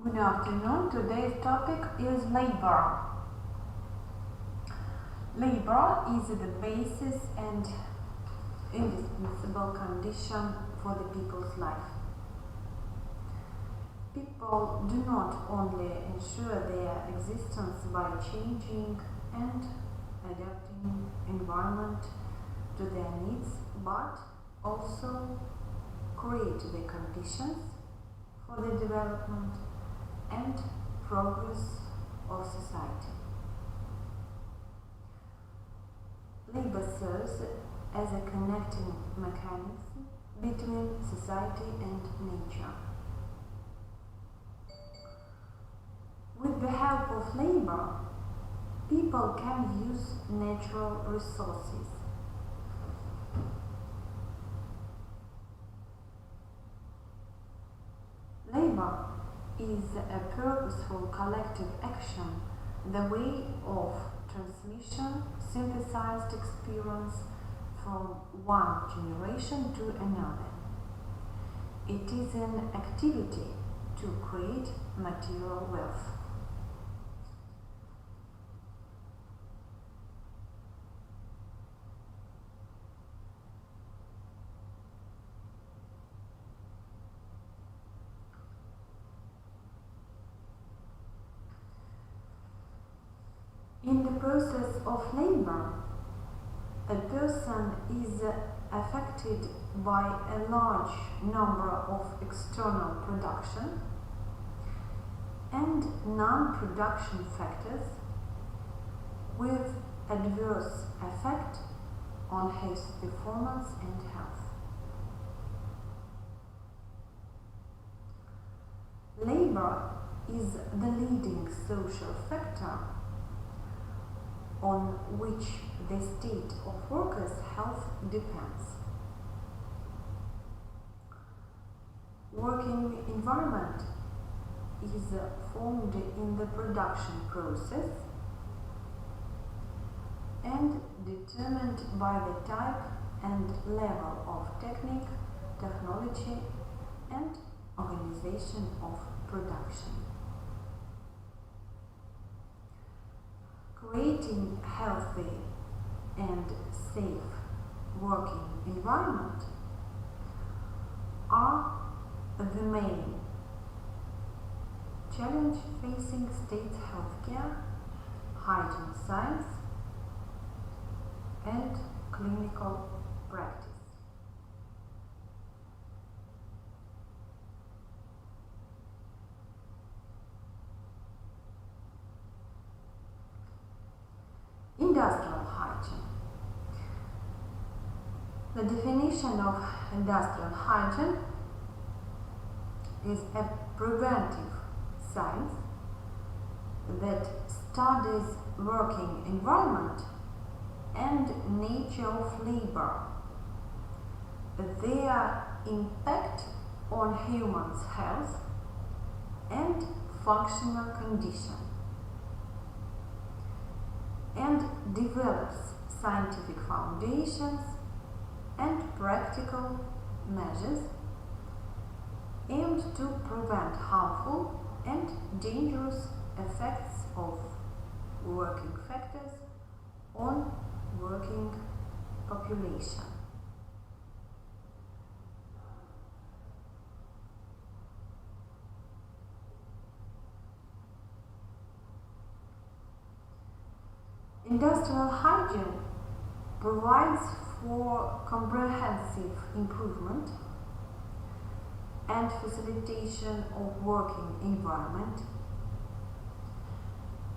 Good afternoon. Today's topic is labor. Labor is the basis and indispensable condition for the people's life. People do not only ensure their existence by changing and adapting environment to their needs, but also create the conditions for the development and progress of society. Labor serves as a connecting mechanism between society and nature. With the help of labor, people can use natural resources. Labor is a purposeful collective action, the way of transmission, synthesized experience from one generation to another. It is an activity to create material wealth. In the process of labor, a person is affected by a large number of external production and non-production factors with adverse effect on his performance and health. Labor is the leading social factor on which the state of workers' health depends. Working environment is formed in the production process and determined by the type and level of technique, technology, and organization of production. Creating healthy and safe working environment are the main challenge facing state healthcare, hygiene science, and clinical practice. Industrial hygiene. The definition of industrial hygiene is a preventive science that studies working environment and nature of labor, their impact on humans' health and functional condition, and develops scientific foundations and practical measures aimed to prevent harmful and dangerous effects of working factors on working population. Industrial hygiene provides for comprehensive improvement and facilitation of working environment,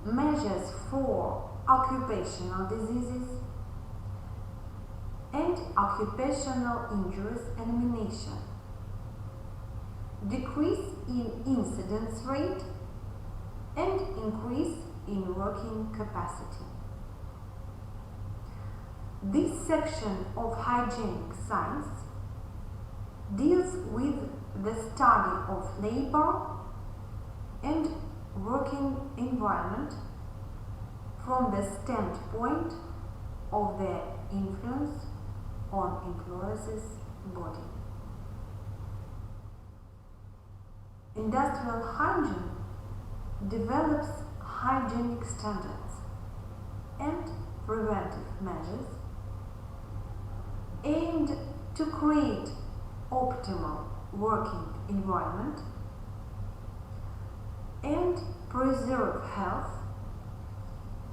measures for occupational diseases and occupational injuries elimination, decrease in incidence rate, and increase in working capacity. This section of hygienic science deals with the study of labor and working environment from the standpoint of their influence on employers' body. Industrial hygiene develops hygienic standards and preventive measures aimed to create optimal working environment and preserve health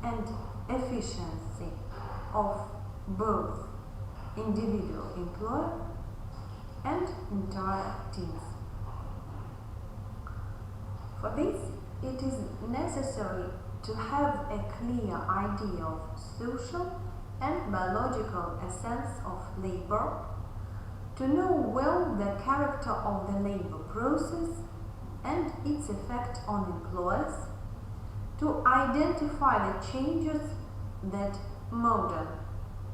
and efficiency of both individual employer and entire teams. For this, it is necessary to have a clear idea of social and biological essence of labor, to know well the character of the labor process and its effect on employers, to identify the changes that modern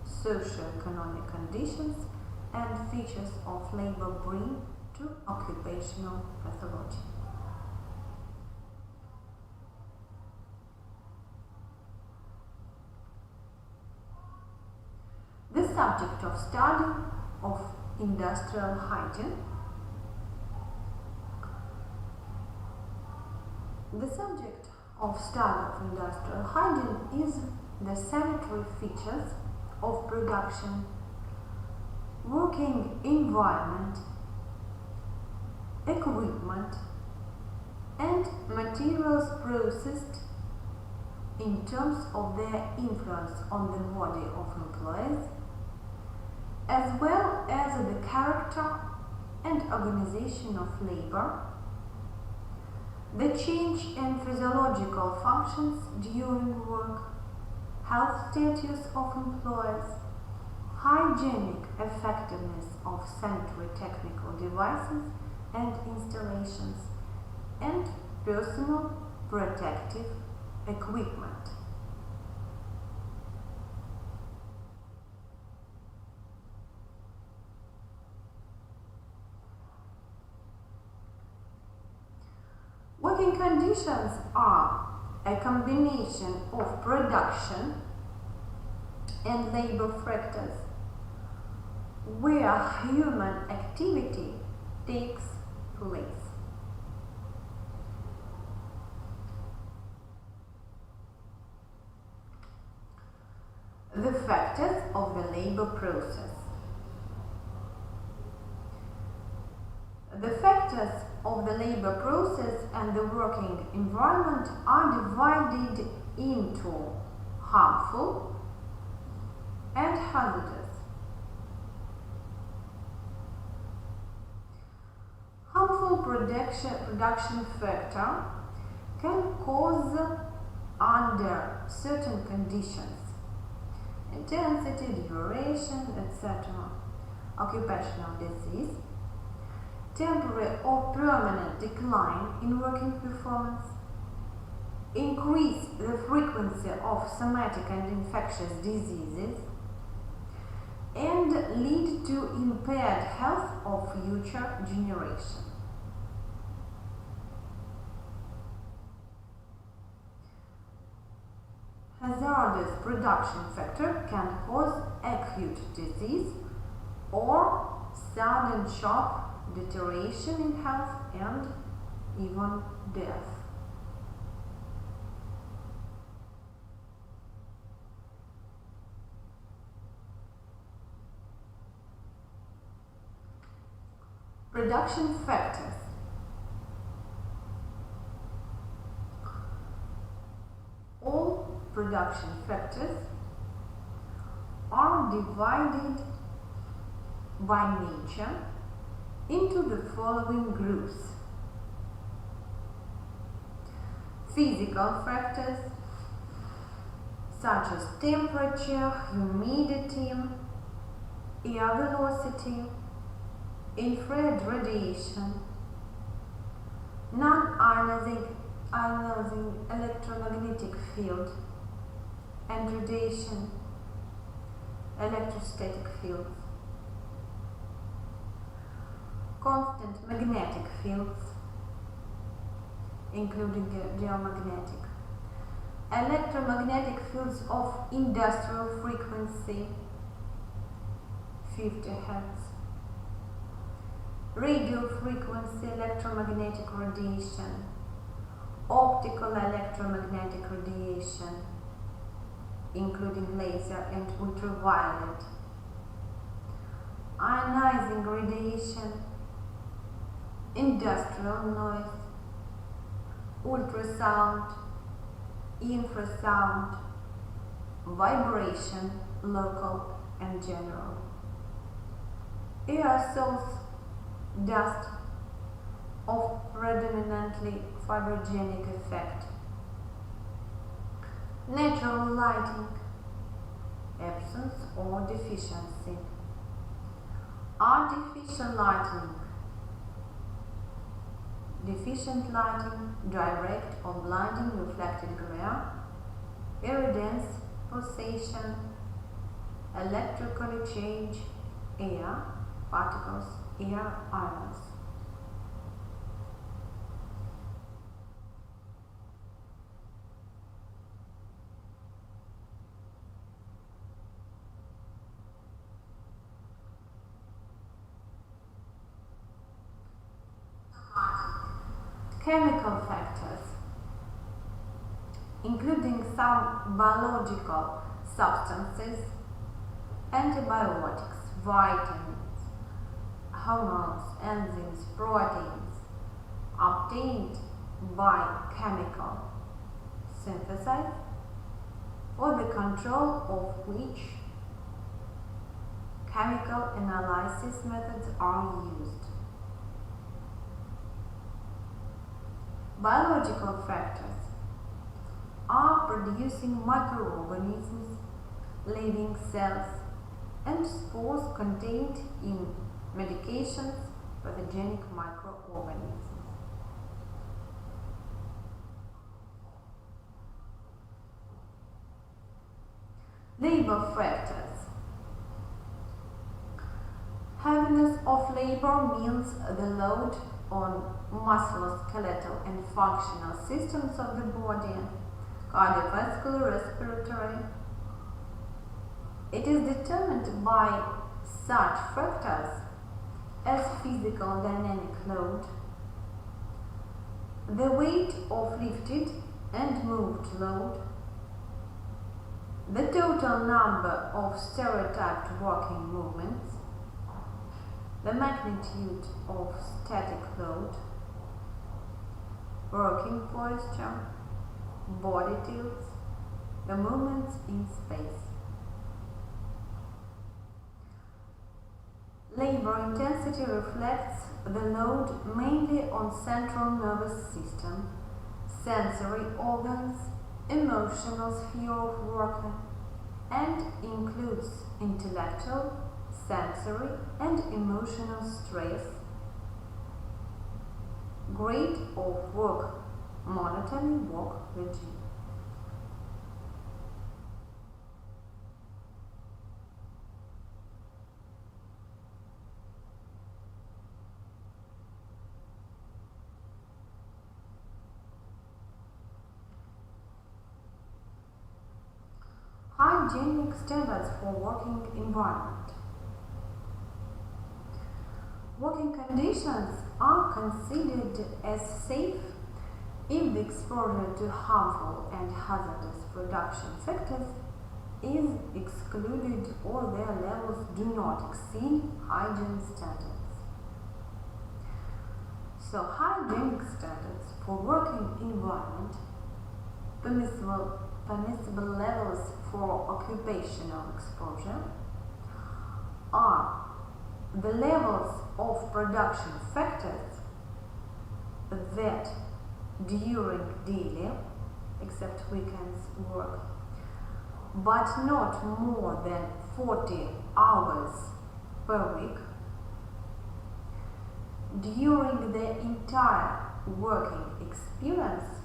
socio-economic conditions and features of labor bring to occupational pathology. The subject of study of industrial hygiene. The subject of study of industrial hygiene is the sanitary features of production, working environment, equipment, and materials processed in terms of their influence on the body of employees, as well as the character and organization of labor, the change in physiological functions during work, health status of employees, hygienic effectiveness of sanitary technical devices and installations, and personal protective equipment. Working conditions are a combination of production and labor factors where human activity takes place. The factors of the labor process. The factors of the labor process and the working environment are divided into harmful and hazardous. Harmful production factor can cause, under certain conditions, intensity, duration, etc., occupational disease, temporary or permanent decline in working performance, increase the frequency of somatic and infectious diseases, and lead to impaired health of future generations. Hazardous production factor can cause acute disease or sudden shock, deterioration in health, and even death. Production factors. All production factors are divided by nature into the following groups: physical factors such as temperature, humidity, air velocity, infrared radiation, non-ionizing electromagnetic field, and radiation, electrostatic fields, constant magnetic fields, including geomagnetic, electromagnetic fields of industrial frequency 50 Hz, radio frequency electromagnetic radiation, optical optical electromagnetic radiation, including laser and ultraviolet, ionizing radiation, industrial noise, ultrasound, infrasound, vibration, local and general, aerosols, dust of predominantly fibrogenic effect, natural lighting, absence or deficiency, artificial lighting, deficient lighting, direct or blinding reflected glare, iridescence, pulsation, electrically charged air particles, air ions. Chemical factors, including some biological substances, antibiotics, vitamins, hormones, enzymes, proteins, obtained by chemical synthesis or the control of which chemical analysis methods are used. Biological factors are producing microorganisms, living cells, and spores contained in medications, pathogenic microorganisms. Labor factors. Heaviness of labor means the load on musculoskeletal and functional systems of the body, cardiovascular, respiratory. It is determined by such factors as physical dynamic load, the weight of lifted and moved load, the total number of stereotyped working movements, the magnitude of static load, working posture, body tilts, the movements in space. Labor intensity reflects the load mainly on central nervous system, sensory organs, emotional sphere of worker, and includes intellectual, sensory and emotional stress, grade of work, monotony work regime. Hygienic standards for working environment. Working conditions are considered as safe if the exposure to harmful and hazardous production factors is excluded or their levels do not exceed hygiene standards. So hygienic standards for working environment, permissible levels for occupational exposure are the levels of production factors that during daily, except weekends, work, but not more than 40 hours per week, during the entire working experience,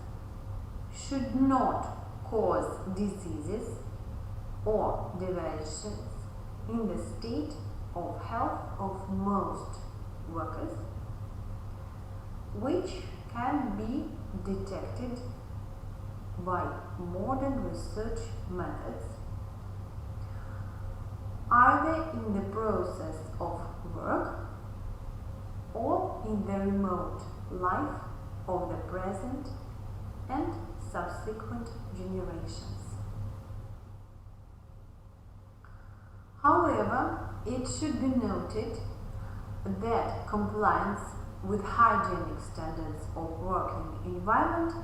should not cause diseases or deviations in the state of health of most workers, which can be detected by modern research methods, either in the process of work or in the remote life of the present and subsequent generations. However, it should be noted that compliance with hygienic standards of working environment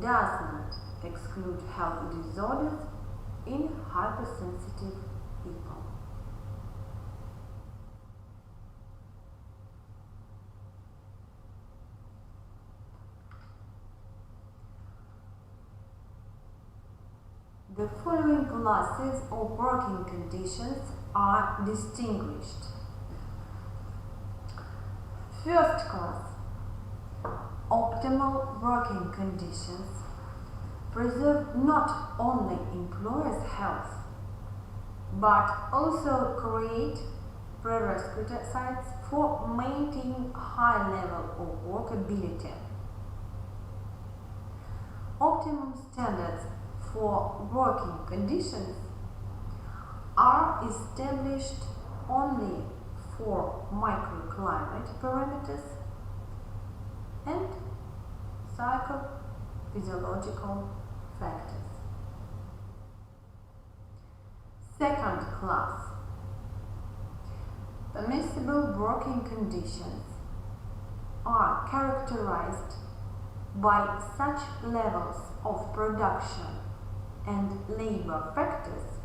does not exclude health disorders in hypersensitive people. The following classes of working conditions are distinguished. First class, optimal working conditions preserve not only employers' health, but also create prerequisites for maintaining high level of workability. Optimum standards for working conditions are established only for microclimate parameters and psychophysiological factors. Second class, permissible working conditions are characterized by such levels of production and labor factors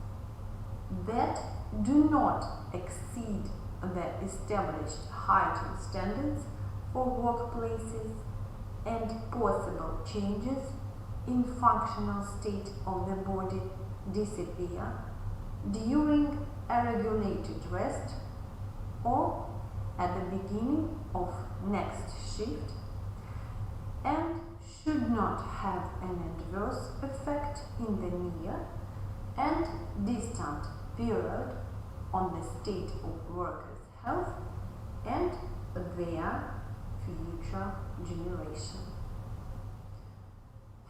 that do not exceed the established hygiene standards for workplaces and possible changes in functional state of the body disappear during a regulated rest or at the beginning of next shift, and should not have an adverse effect in the near and distant period on the state of workers' health and their future generation.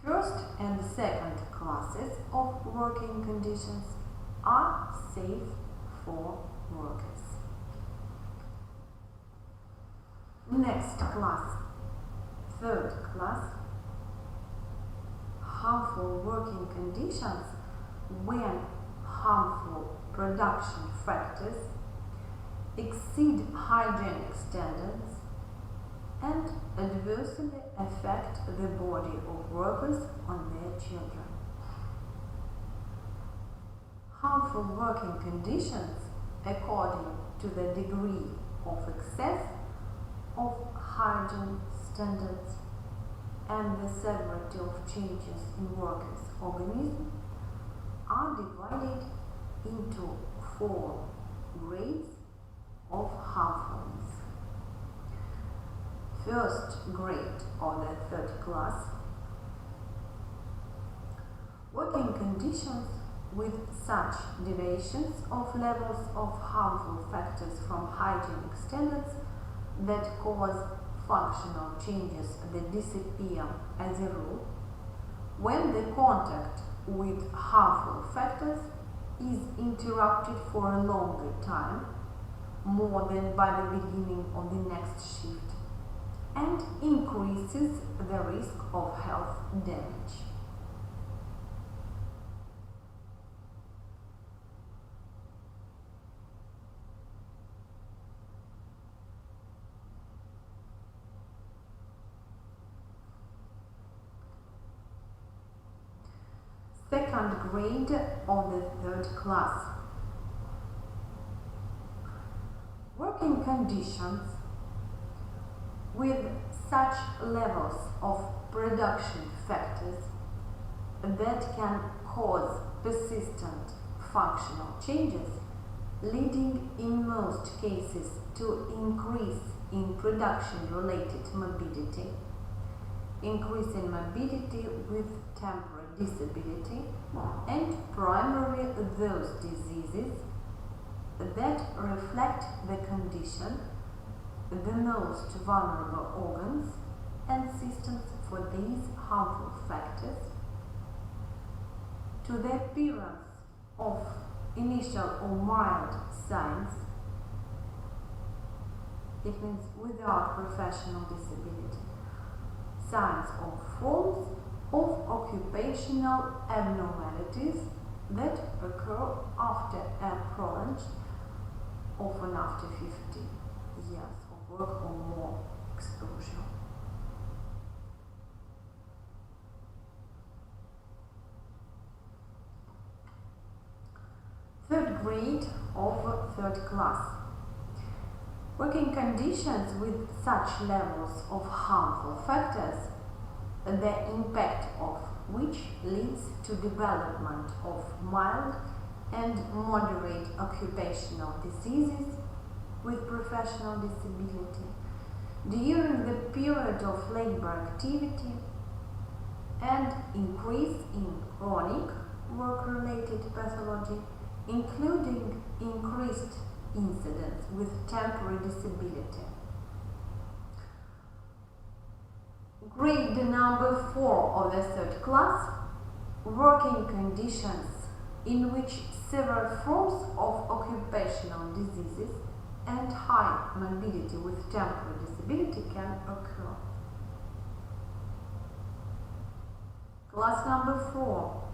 First and second classes of working conditions are safe for workers. Next class, third class, harmful working conditions when harmful production factors exceed hygienic standards and adversely affect the body of workers and their children. Harmful working conditions according to the degree of excess of hygiene standards and the severity of changes in workers' organism are divided into 4 grades of harmfulness. First grade, or the third class, working conditions with such deviations of levels of harmful factors from hygienic standards that cause functional changes that disappear as a rule when the contact with harmful factors is interrupted for a longer time, more than by the beginning of the next shift, and increases the risk of health damage. Second grade of the third class. Working conditions with such levels of production factors that can cause persistent functional changes, leading in most cases to increase in production-related morbidity, increase in morbidity with temporary disability, and primarily those diseases that reflect the condition, the most vulnerable organs and systems for these harmful factors, to the appearance of initial or mild signs, it means without professional disability, signs of forms of occupational abnormalities that occur after a prolonged, often after 50 years of work or more exposure. Third grade of third class. Working conditions with such levels of harmful factors, the impact of which leads to development of mild and moderate occupational diseases with professional disability during the period of labor activity, and increase in chronic work-related pathology, including increased incidence with temporary disability. Grade number 4 of the third class, working conditions in which several forms of occupational diseases and high morbidity with temporary disability can occur. Class number 4,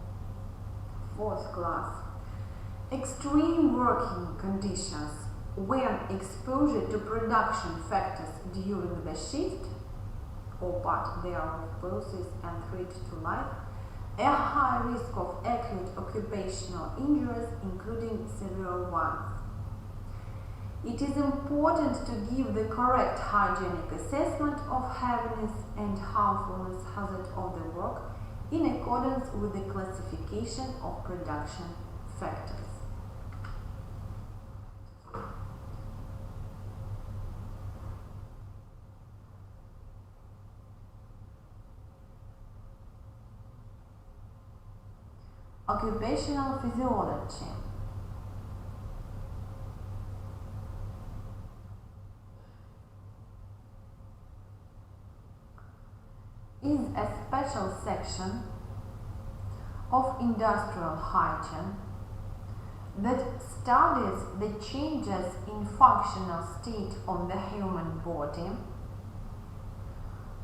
fourth class. Extreme working conditions when exposure to production factors during the shift or part thereof poses a threat to life, a high risk of acute occupational injuries, including severe ones. It is important to give the correct hygienic assessment of heaviness and harmfulness hazard of the work in accordance with the classification of production factors. Occupational physiology. Is a special section of industrial hygiene that studies the changes in functional state of the human body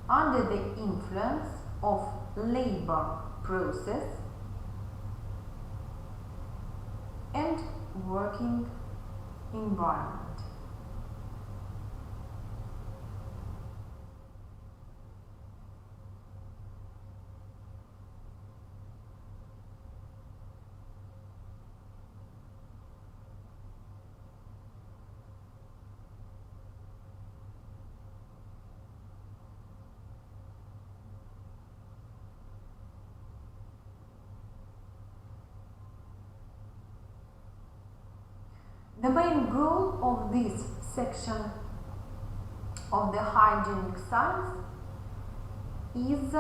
under the influence of labor process and working environment. The main goal of this section of the hygienic science is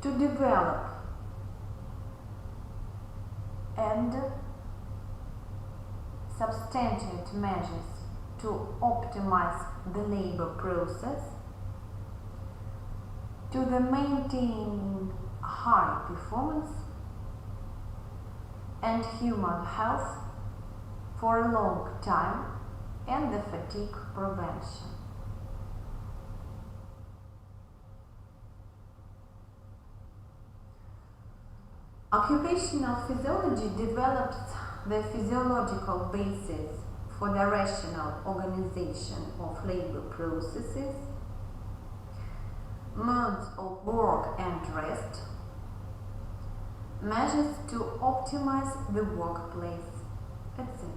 to develop and substantiate measures to optimize the labor process to the maintaining high performance and human health for a long time and the fatigue prevention. Occupational physiology develops the physiological basis for the rational organization of labor processes, modes of work and rest, measures to optimize the workplace, etc.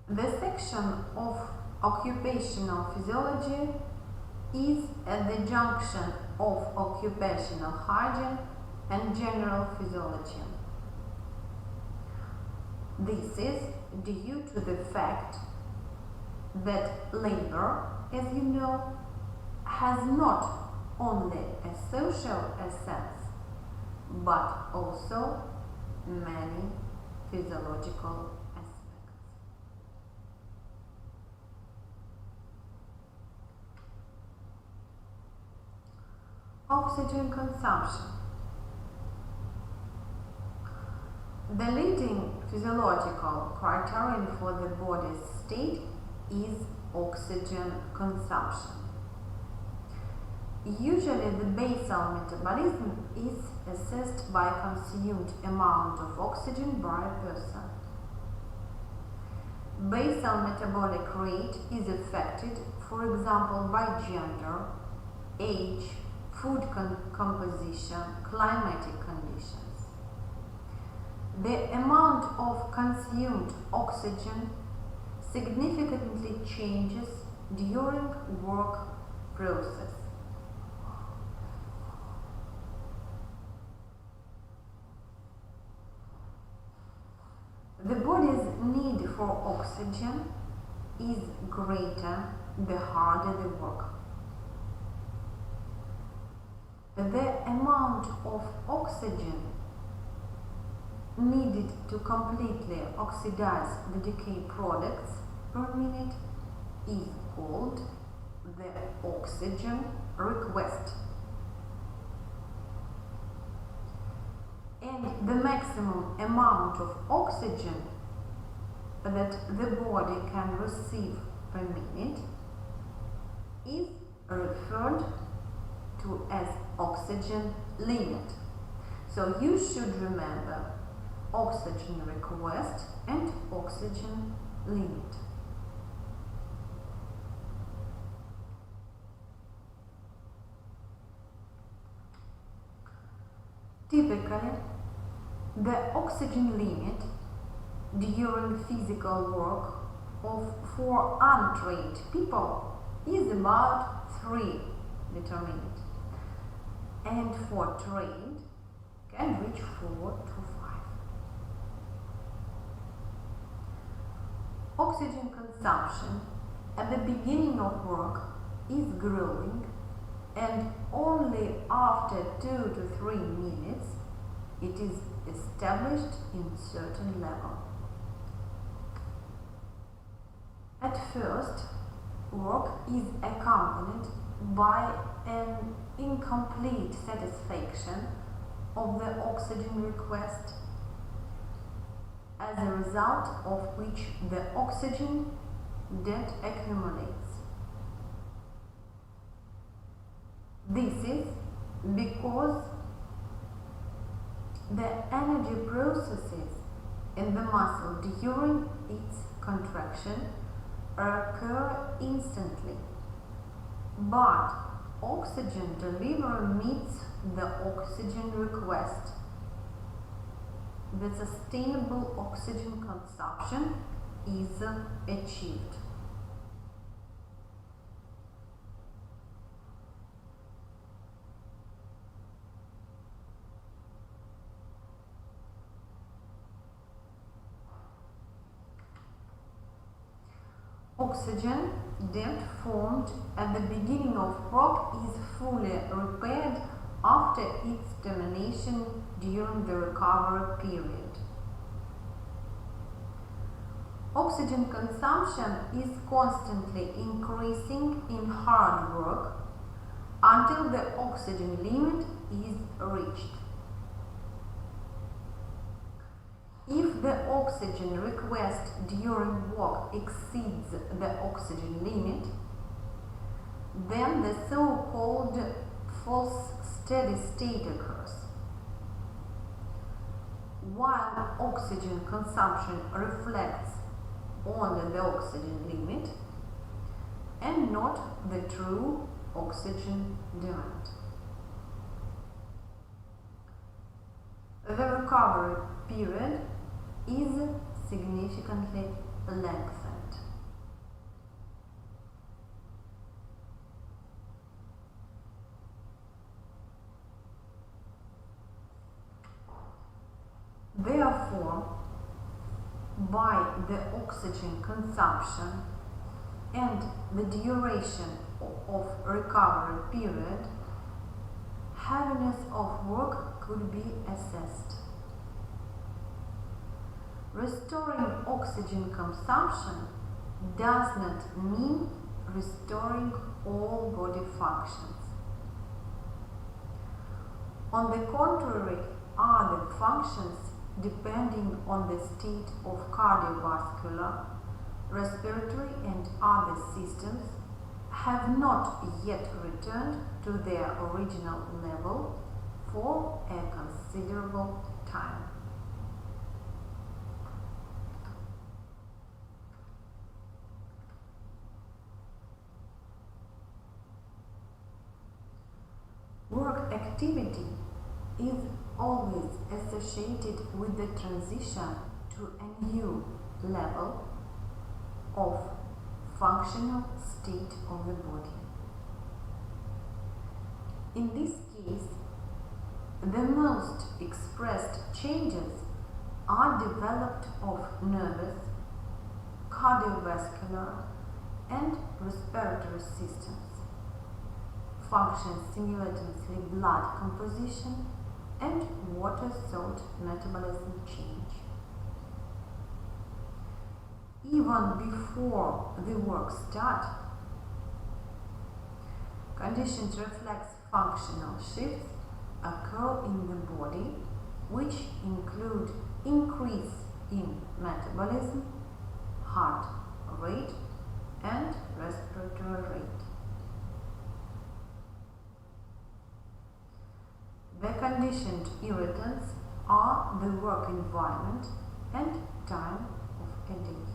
The section of occupational physiology is at the junction of occupational hygiene and general physiology. This is due to the fact that labor, as you know, has not only a social essence, but also many physiological aspects. Oxygen consumption. The leading physiological criterion for the body's state is oxygen consumption. Usually the basal metabolism is assessed by consumed amount of oxygen by a person. Basal metabolic rate is affected, for example, by gender, age, food composition, climatic conditions. The amount of consumed oxygen significantly changes during work process. The body's need for oxygen is greater the harder the work. The amount of oxygen needed to completely oxidize the decay products per minute is called the oxygen request. And the maximum amount of oxygen that the body can receive per minute is referred to as oxygen limit. So you should remember oxygen request and oxygen limit. Typically, the oxygen limit during physical work for untrained people is about 3 liters per minute, and for trained can reach 4 to 5. Oxygen consumption at the beginning of work is growing, and only after 2 to 3 minutes it is established in certain level. At first, work is accompanied by an incomplete satisfaction of the oxygen request, as a result of which the oxygen debt accumulates. This is because the energy processes in the muscle during its contraction occur instantly, but oxygen delivery meets the oxygen request. The sustainable oxygen consumption is achieved. Oxygen debt formed at the beginning of work is fully repaired after its termination during the recovery period. Oxygen consumption is constantly increasing in hard work until the oxygen limit is reached. If the oxygen request during work exceeds the oxygen limit, then the so-called false steady state occurs. While oxygen consumption reflects only the oxygen limit and not the true oxygen demand. The recovery period is significantly lengthened. Therefore, by the oxygen consumption and the duration of recovery period, heaviness of work could be assessed. Restoring oxygen consumption does not mean restoring all body functions. On the contrary, other functions, depending on the state of cardiovascular, respiratory and other systems, have not yet returned to their original level for a considerable time. Work activity is always associated with the transition to a new level of functional state of the body. In this case, the most expressed changes are developed of nervous, cardiovascular, and respiratory systems, functions simultaneously blood composition and water-salt metabolism change. Even before the work starts, conditions reflex functional shifts occur in the body, which include increase in metabolism, heart rate, and respiratory rate. The conditioned irritants are the work environment and time of a day.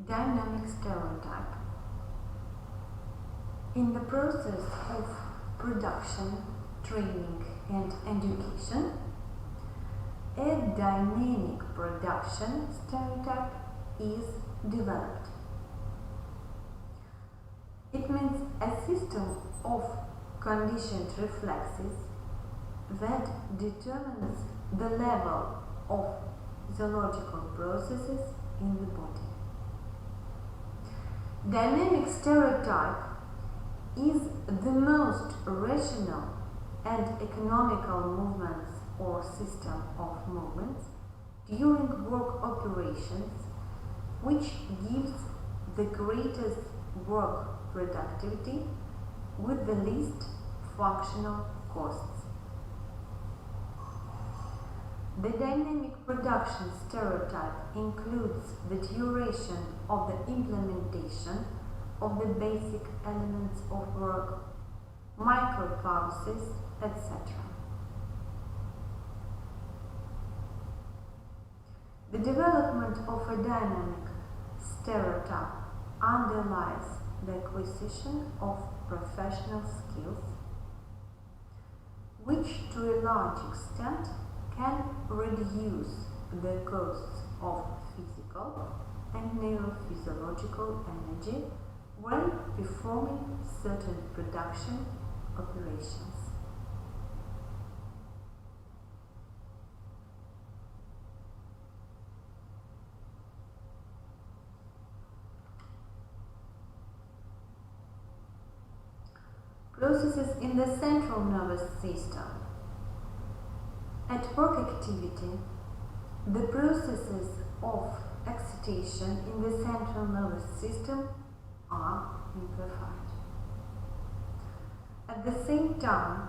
Dynamic stereotype. In the process of production, training, and education, a dynamic production stereotype is developed. It means a system of conditioned reflexes that determines the level of physiological processes in the body. Dynamic stereotype is the most rational and economical movements or system of movements during work operations which gives the greatest work productivity with the least functional costs. The dynamic production stereotype includes the duration of the implementation of the basic elements of work, micropauses, etc. The development of a dynamic stereotype underlies the acquisition of professional skills, which to a large extent can reduce the costs of physical and neurophysiological energy when performing certain production operations. Processes in the central nervous system. At work activity, the processes of excitation in the central nervous system are amplified. At the same time,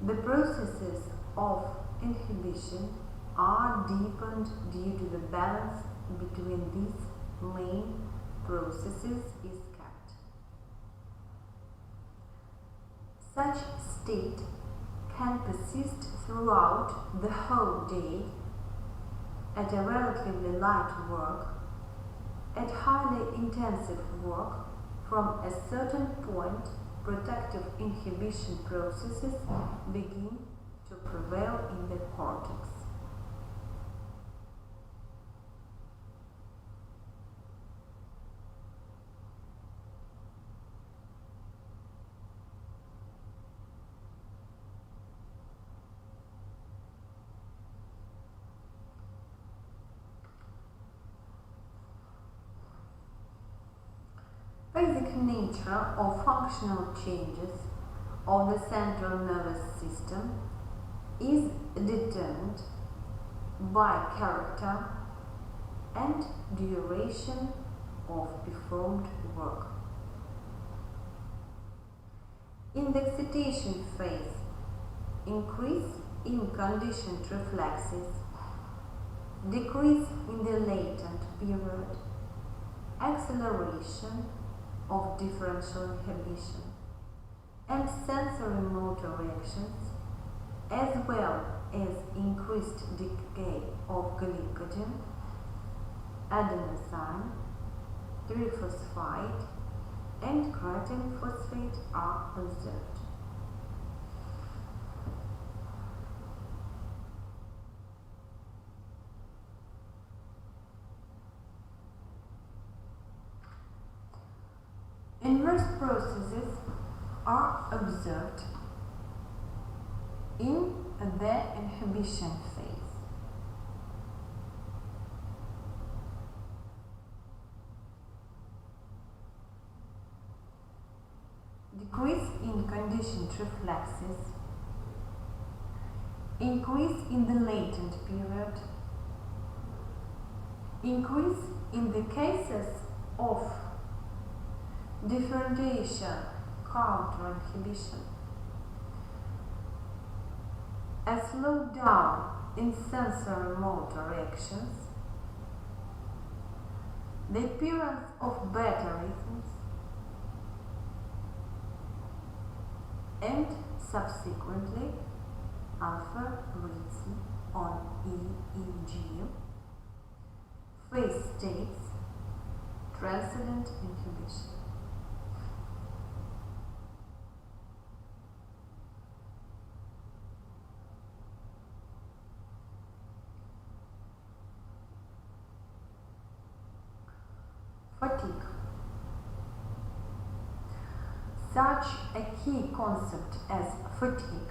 the processes of inhibition are deepened due to the balance between these main processes is kept. Such state can persist throughout the whole day at a relatively light work, at highly intensive work. From a certain point, protective inhibition processes begin to prevail in the cortex. nature or functional changes of the central nervous system is determined by character and duration of performed work. In the excitation phase, increase in conditioned reflexes, decrease in the latent period, acceleration of differential inhibition, and sensory motor reactions, as well as increased decay of glycogen, adenosine, triphosphate, and creatine phosphate are observed. Inverse processes are observed in the inhibition phase. Decrease in conditioned reflexes, increase in the latent period, increase in the cases of differentiation counter-inhibition, a slowdown in sensory motor reactions, the appearance of beta rhythms, and subsequently alpha reads on EEG, phase states, transcendent inhibition. Fatigue. Such a key concept as fatigue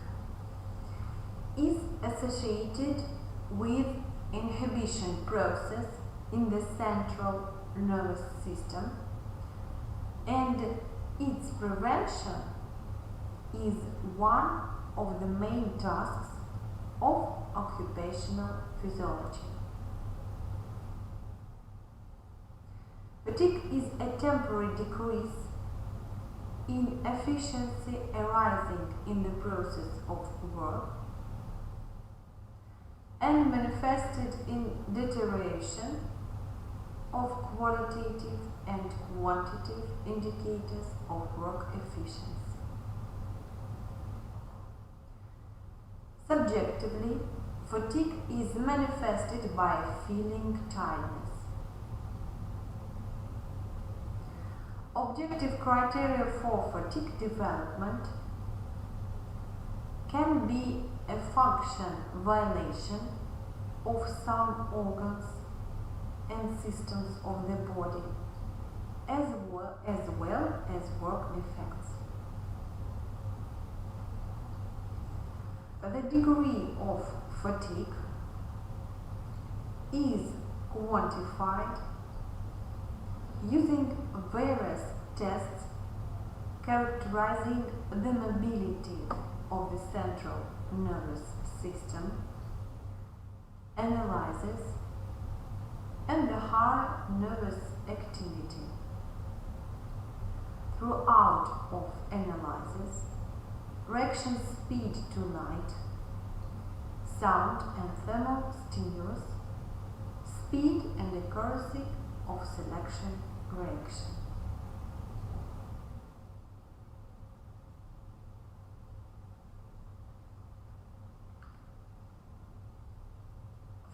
is associated with inhibition process in the central nervous system, and its prevention is one of the main tasks of occupational physiology. Fatigue is a temporary decrease in efficiency arising in the process of work and manifested in deterioration of qualitative and quantitative indicators of work efficiency. Subjectively, fatigue is manifested by feeling tiredness. Objective criteria for fatigue development can be a function violation of some organs and systems of the body, as well as work defects. The degree of fatigue is quantified using various tests characterizing the mobility of the central nervous system, analysis, and the high nervous activity. Throughout of analysis, reaction speed to light, sound and thermal stimulus, speed and accuracy of selection reaction.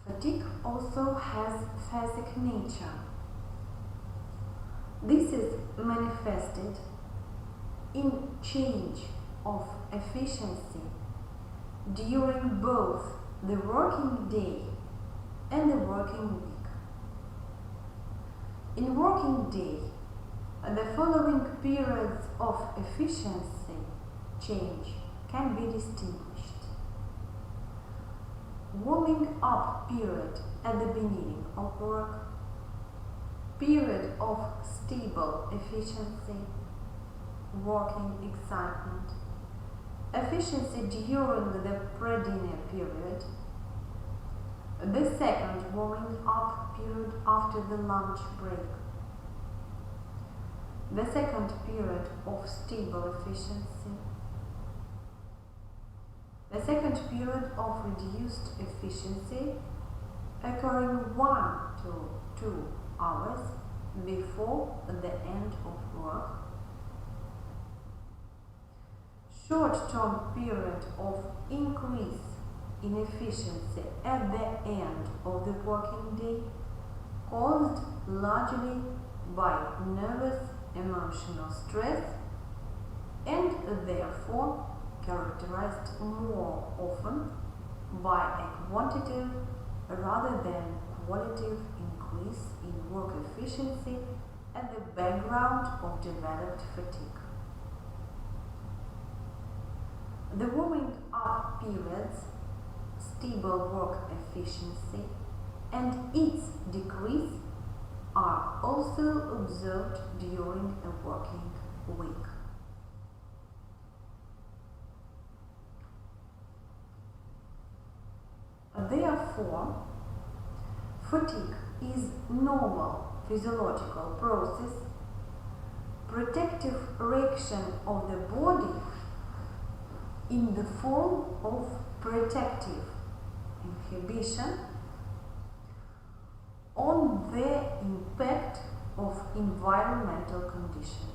Fatigue also has phasic nature. This is manifested in change of efficiency during both the working day and the working week. In working day, the following periods of efficiency change can be distinguished. Warming up period at the beginning of work, period of stable efficiency, working excitement, efficiency during the pre-dinner period, the second warming up period after the lunch break, the second period of stable efficiency, the second period of reduced efficiency occurring 1 to 2 hours before the end of work, short-term period of increase in efficiency at the end of the working day, caused largely by nervous emotional stress and therefore characterized more often by a quantitative rather than qualitative increase in work efficiency at the background of developed fatigue. The warming up periods, stable work efficiency, and its decrease are also observed during a working week. Therefore, fatigue is normal physiological process, protective reaction of the body in the form of protective inhibition on the impact of environmental conditions.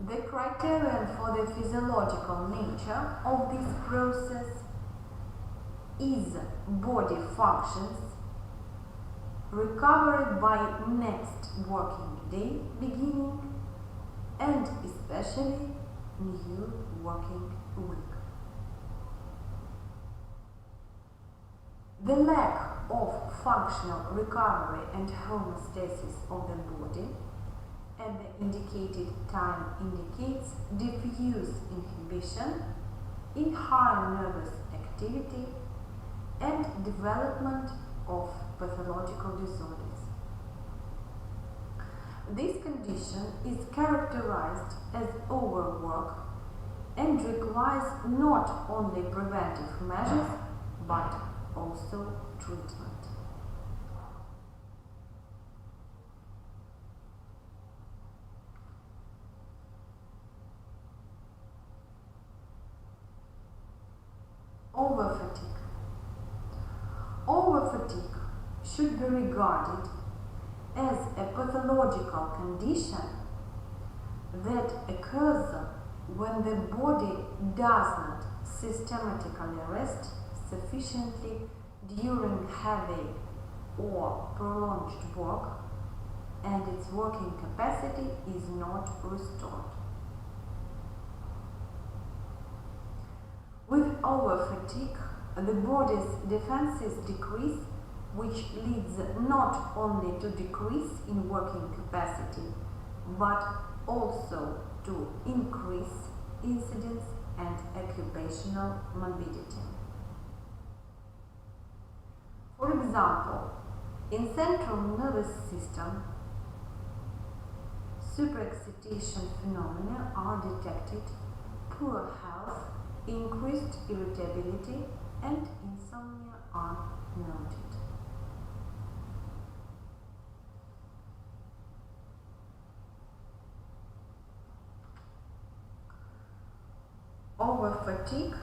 The criterion for the physiological nature of this process is body functions recovered by next working day beginning and especially new working week. The lack of functional recovery and homeostasis of the body at the indicated time indicates diffuse inhibition in high nervous activity and development of pathological disorders. This condition is characterized as overwork and requires not only preventive measures but also treatment. Overfatigue. Overfatigue should be regarded as a pathological condition that occurs when the body does not systematically rest sufficiently during heavy or prolonged work and its working capacity is not restored. With overfatigue, the body's defenses decrease, which leads not only to decrease in working capacity, but also to increase incidence and occupational morbidity. For example, in central nervous system, superexcitation phenomena are detected, poor health, increased irritability, and insomnia are noted. Overfatigue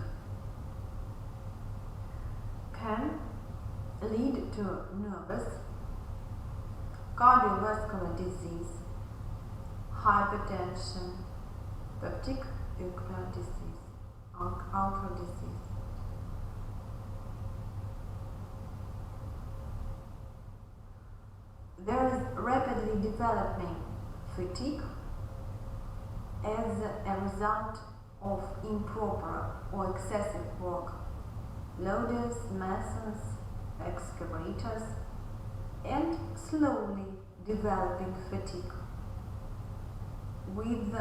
can lead to nervous, cardiovascular disease, hypertension, peptic ulcer disease, ulcer disease. There is rapidly developing fatigue as a result of improper or excessive work. Loaders, masons, excavators, and slowly developing fatigue with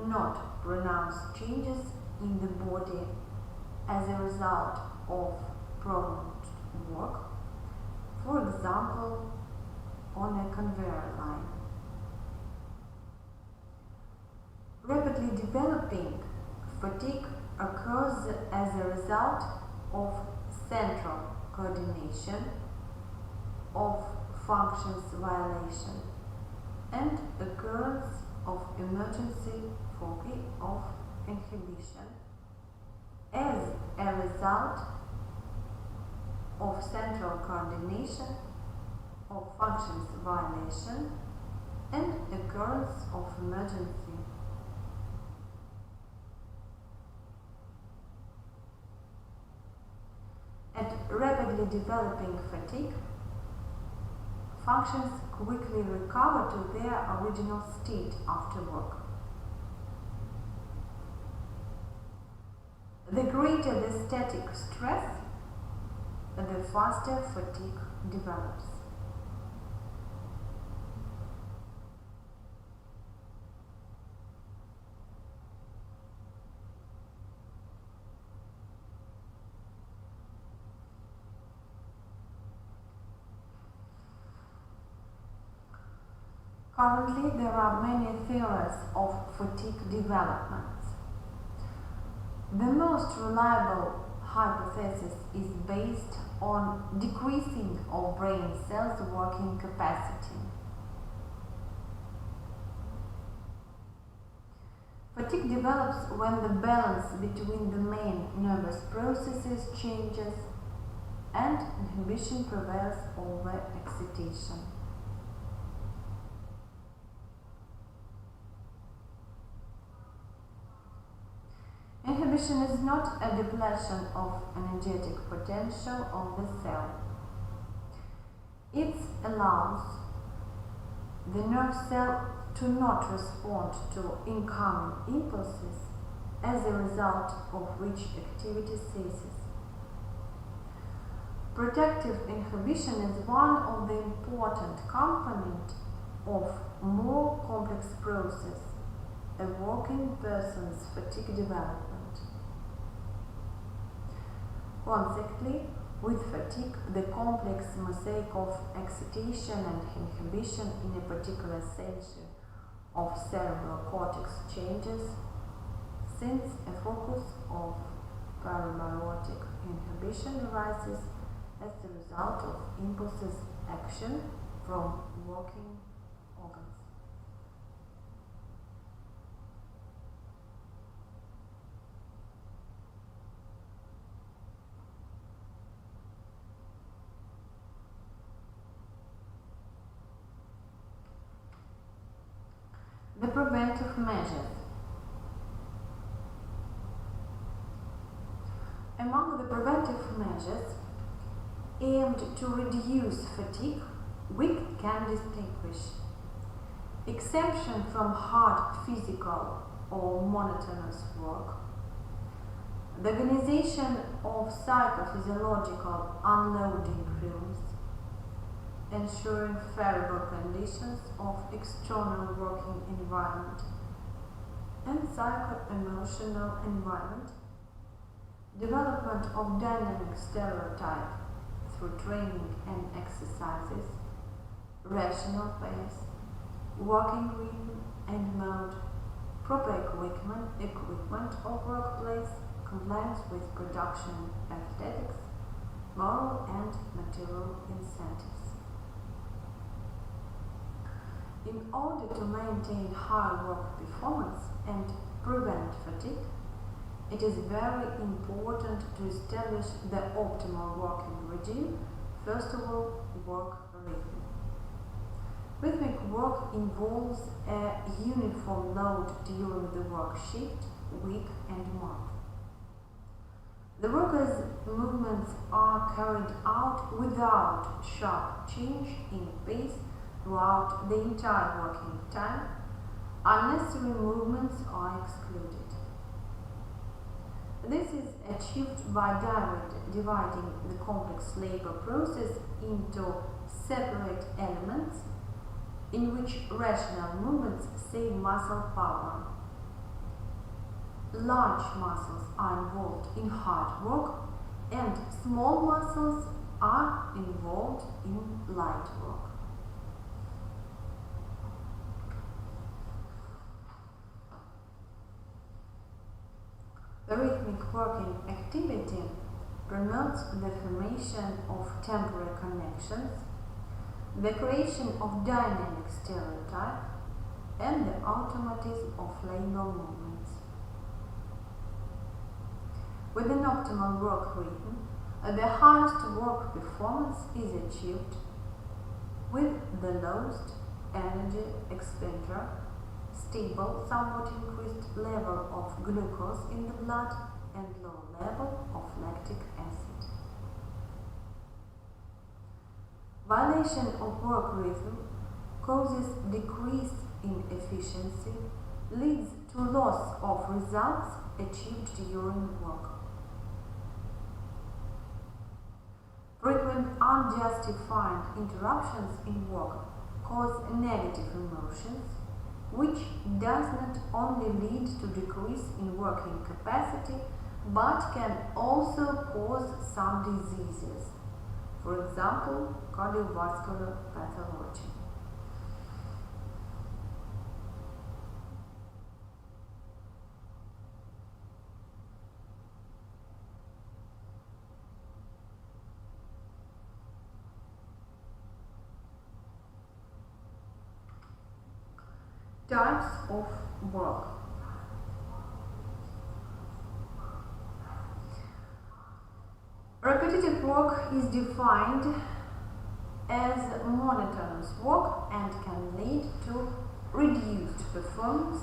not pronounced changes in the body as a result of prolonged work, for example, on a conveyor line. Rapidly developing fatigue occurs as a result of central coordination of functions violation and occurrence of emergency fog of inhibition as a result of central coordination of functions violation and occurrence of emergency. At rapidly developing fatigue, functions quickly recover to their original state after work. The greater the static stress, the faster fatigue develops. Currently, there are many theories of fatigue developments. The most reliable hypothesis is based on decreasing of brain cells' working capacity. Fatigue develops when the balance between the main nervous processes changes and inhibition prevails over excitation. Inhibition is not a depletion of energetic potential of the cell. It allows the nerve cell to not respond to incoming impulses, as a result of which activity ceases. Protective inhibition is one of the important components of more complex process, a working person's fatigue development. Consequently, with fatigue, the complex mosaic of excitation and inhibition in a particular section of cerebral cortex changes, since a focus of parabiotic inhibition arises as the result of impulses action from working organs. The preventive measures. Among the preventive measures aimed to reduce fatigue, we can distinguish exemption from hard physical or monotonous work, the organization of psychophysiological unloading rooms, ensuring favorable conditions of external working environment and psycho-emotional environment, development of dynamic stereotype through training and exercises, rational pace, working rhythm and mode, proper equipment of workplace, compliance with production aesthetics, moral and material incentives. In order to maintain high work performance and prevent fatigue, it is very important to establish the optimal working regime. First of all, work rhythm. Rhythmic work involves a uniform load during the work shift, week and month. The worker's movements are carried out without sharp change in pace throughout the entire working time. Unnecessary movements are excluded. This is achieved by dividing the complex labor process into separate elements in which rational movements save muscle power. Large muscles are involved in hard work and small muscles are involved in light work. working activity promotes the formation of temporary connections, the creation of dynamic stereotype, and the automatism of labor movements. With an optimal work rhythm, the highest work performance is achieved with the lowest energy expenditure, stable, somewhat increased level of glucose in the blood, and low level of lactic acid. Violation of work rhythm causes decrease in efficiency, leads to loss of results achieved during work. Frequent unjustified interruptions in work cause negative emotions, which does not only lead to decrease in working capacity, but can also cause some diseases, for example, cardiovascular pathology. Types of work. Repetitive work is defined as monotonous work and can lead to reduced performance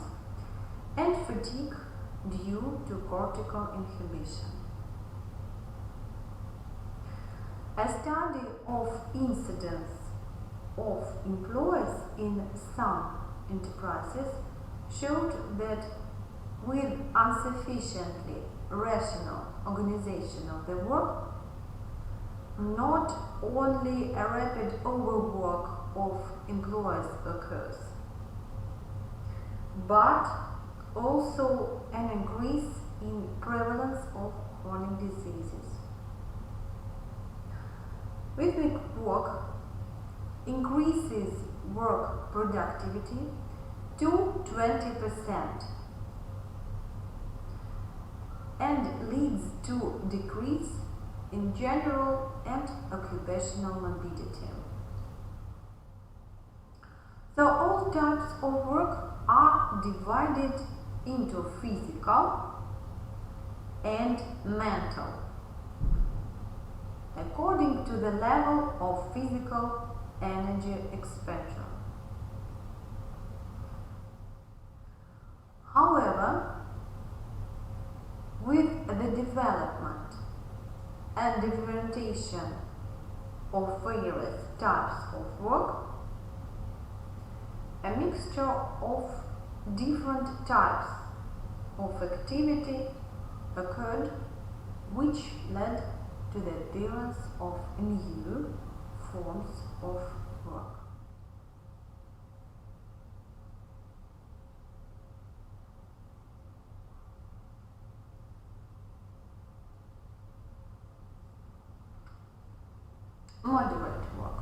and fatigue due to cortical inhibition. A study of incidence of employees in some enterprises showed that with insufficiently rational organization of the work, not only a rapid overwork of employees occurs, but also an increase in prevalence of chronic diseases. Rhythmic work increases work productivity to 20% and leads to decrease in general and occupational morbidity. So all types of work are divided into physical and mental according to the level of physical energy expenditure. However, with the development and differentiation of various types of work, a mixture of different types of activity occurred, which led to the appearance of new forms of work. Moderate work.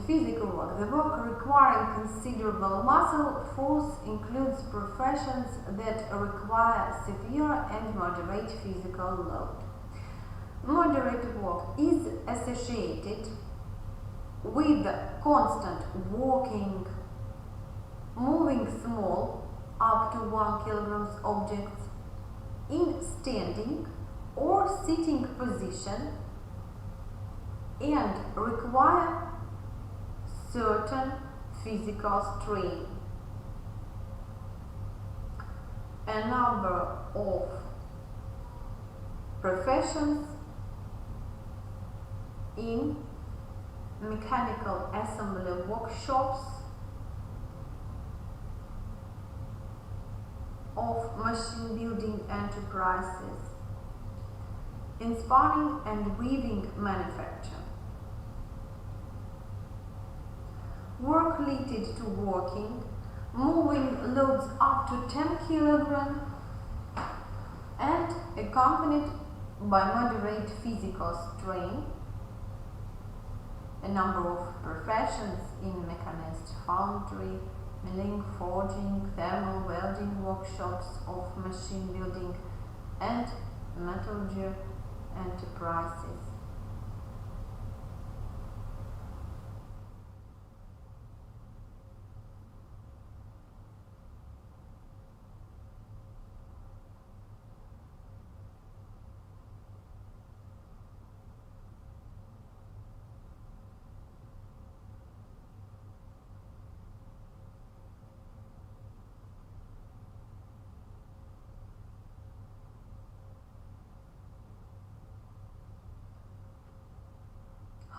Physical work. The work requiring considerable muscle force includes professions that require severe and moderate physical load. Moderate work is associated with constant walking, moving small up to 1 kilogram objects in standing or sitting position, and require certain physical strain. A number of professions in mechanical assembly workshops, of machine building enterprises, in spinning and weaving manufacture. Work related to walking, moving loads up to 10 kilograms and accompanied by moderate physical strain. A number of professions in mechanist foundry, milling, forging, thermal welding workshops of machine building and metallurgy enterprises.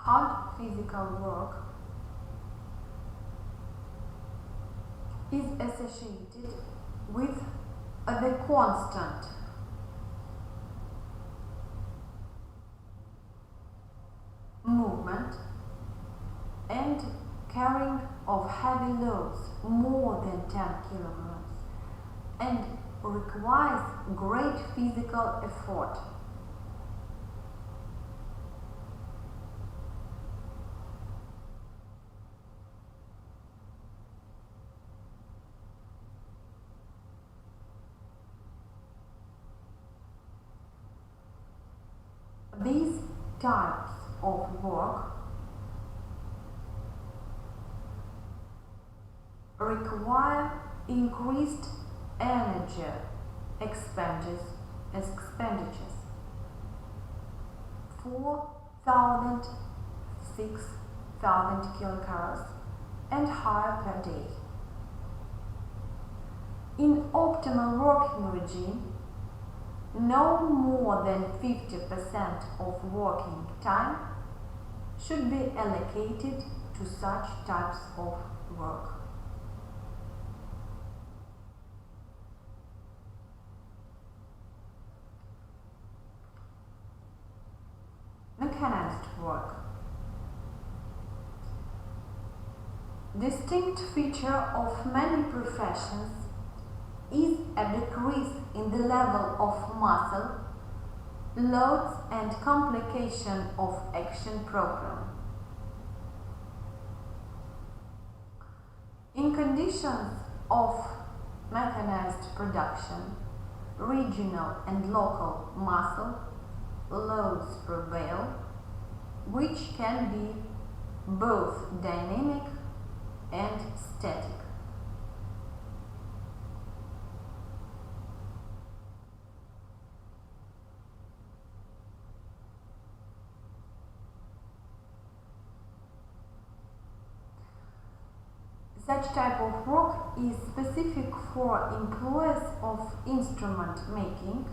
Hard physical work is associated with the constant movement and carrying of heavy loads more than 10 kilograms and requires great physical effort. These types of work require increased energy expenditures 4,000 6,000 kilocalories and higher per day. In optimal working regime, no more than 50% of working time should be allocated to such types of work. Mechanized work. Distinct feature of many professions is a decrease in the level of muscle loads and complication of action program. In conditions of mechanized production, regional and local muscle loads prevail, which can be both dynamic and static. Such type of work is specific for employees of instrument making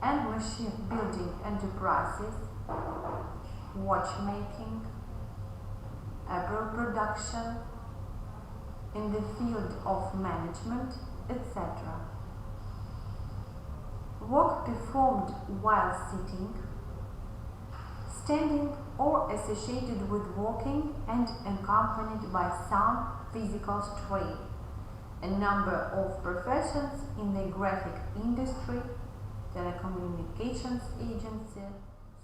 and machine building enterprises, watchmaking, apparel production, in the field of management, etc. Work performed while sitting, standing, or associated with walking and accompanied by some physical strain. A number of professions in the graphic industry, telecommunications agency,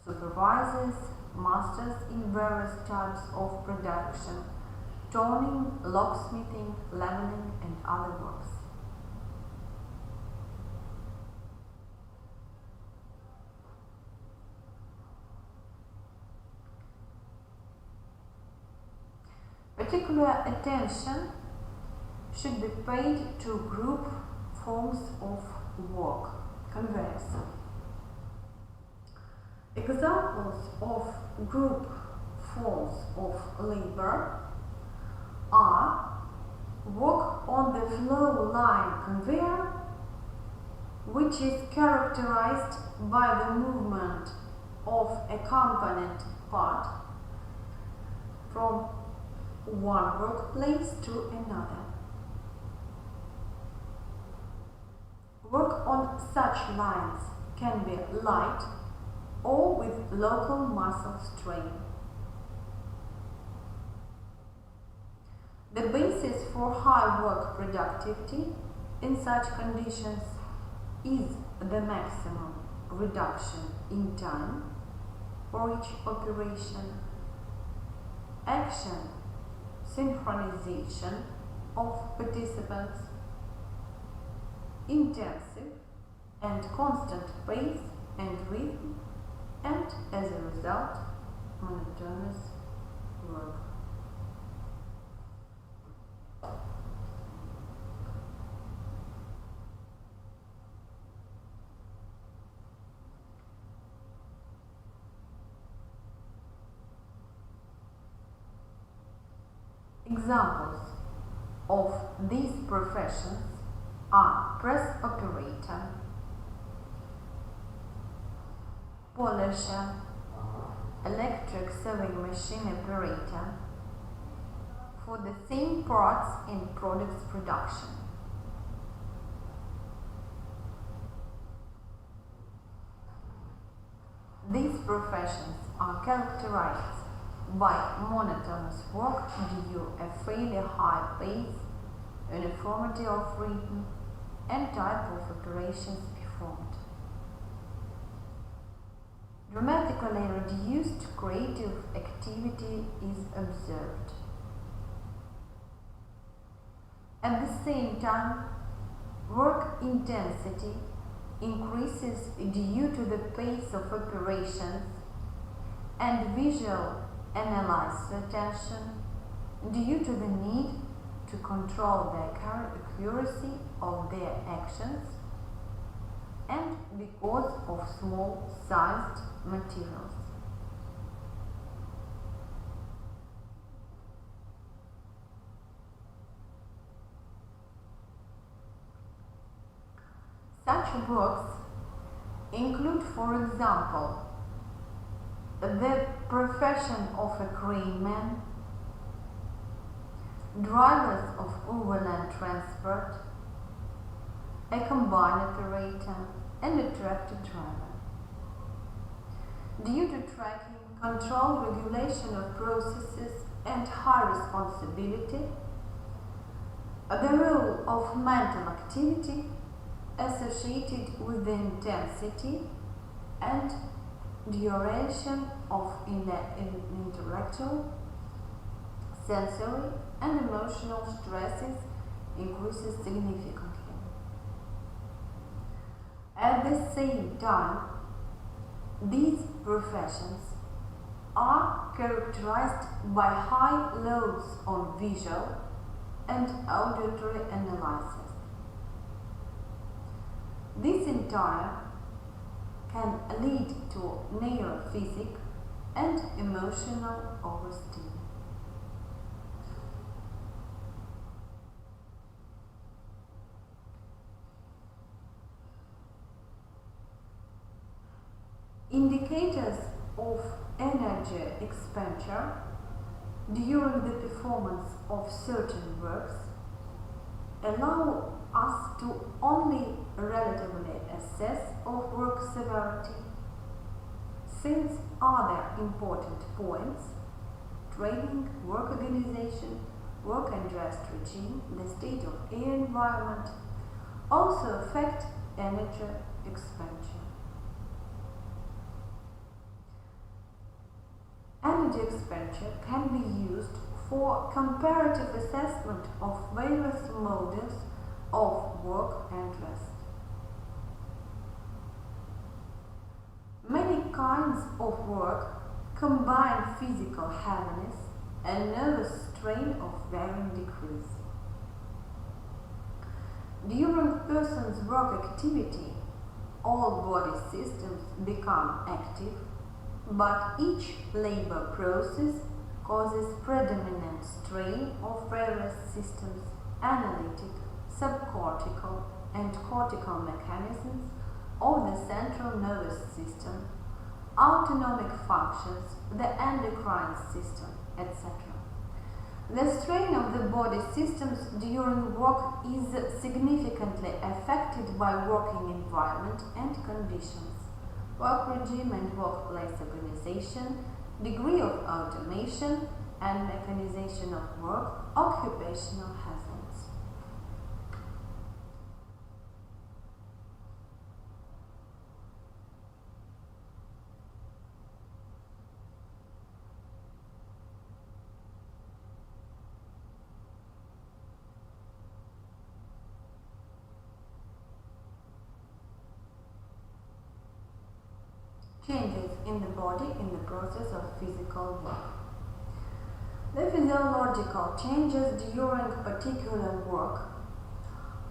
supervisors, masters in various types of production, toning, locksmithing, leveling, and other works. Particular attention should be paid to group forms of work. Conveyors. Examples of group forms of labor are work on the flow line conveyor, which is characterized by the movement of a component part from one workplace to another. Work on such lines can be light or with local muscle strain. The basis for high work productivity in such conditions is the maximum reduction in time for each operation, action synchronization of participants, intensive and constant pace and rhythm, and as a result, monotonous work. Examples of these professions are press operator, polisher, electric sewing machine operator for the same parts in products production. These professions are characterized by monotonous work due to a fairly high pace, uniformity of rhythm, and type of operations performed. Dramatically reduced creative activity is observed. At the same time, work intensity increases due to the pace of operations and visual analysis attention due to the need to control the accuracy of their actions and because of small-sized materials. Such works include, for example, the profession of a crane-man, drivers of overland transport, a combine operator, and a tractor driver. Due to tracking, control, regulation of processes, and high responsibility, the role of mental activity associated with the intensity and duration of intellectual, sensory, and emotional stresses increases significantly. At the same time, these professions are characterized by high loads on visual and auditory analysis. This in turn can lead to neurophysic and emotional overstimulation. Indicators of energy expenditure during the performance of certain works allow us to only relatively assess of work severity, since other important points, training, work organization, work and rest regime, the state of air environment, also affect energy expenditure. Energy expenditure can be used for comparative assessment of various modes of work and rest. Many kinds of work combine physical heaviness and nervous strain of varying degrees. During person's work activity, all body systems become active, but each labor process causes predominant strain of various systems, analytic, subcortical, and cortical mechanisms of the central nervous system, autonomic functions, the endocrine system, etc. The strain of the body systems during work is significantly affected by working environment and conditions, work regime and workplace organization, degree of automation and mechanization of work, occupational hazards. Changes in the body in the process of physical work. The physiological changes during particular work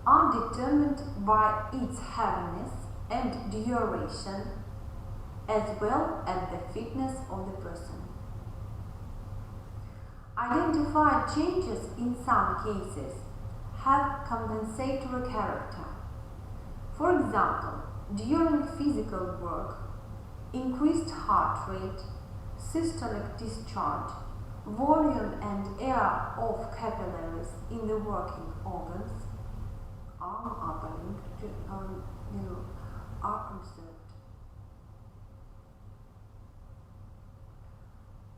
are determined by its heaviness and duration, as well as the fitness of the person. Identified changes in some cases have compensatory character. For example, during physical work, increased heart rate, systolic discharge, volume and air of capillaries in the working organs are observed.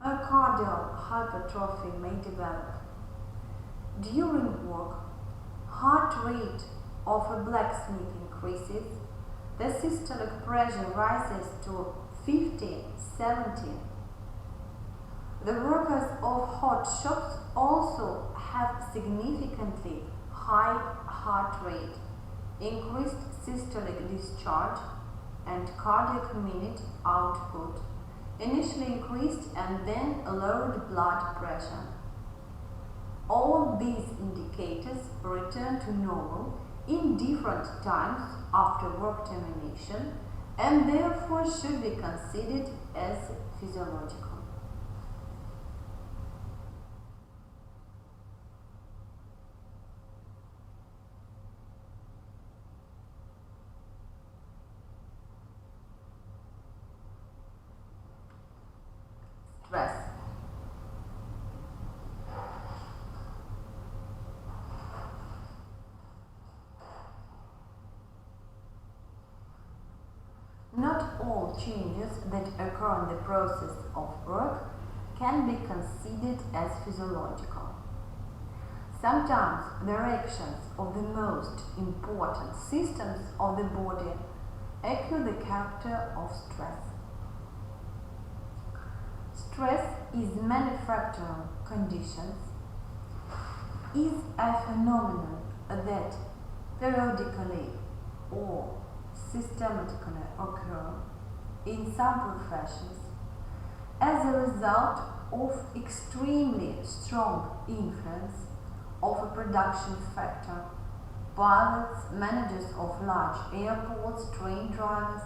Myocardial hypertrophy may develop. During work, heart rate of a blacksmith increases, the systolic pressure rises to 50, 70. The workers of hot shops also have significantly high heart rate, increased systolic discharge, and cardiac minute output, initially increased and then lowered blood pressure. All these indicators return to normal in different times after work termination and therefore should be considered as physiological. Stress. Not all changes that occur in the process of work can be considered as physiological. Sometimes the reactions of the most important systems of the body acquire the character of stress. Stress is manufacturing conditions, is a phenomenon that periodically or systematically occur in some professions as a result of extremely strong influence of a production factor, pilots, managers of large airports, train drivers.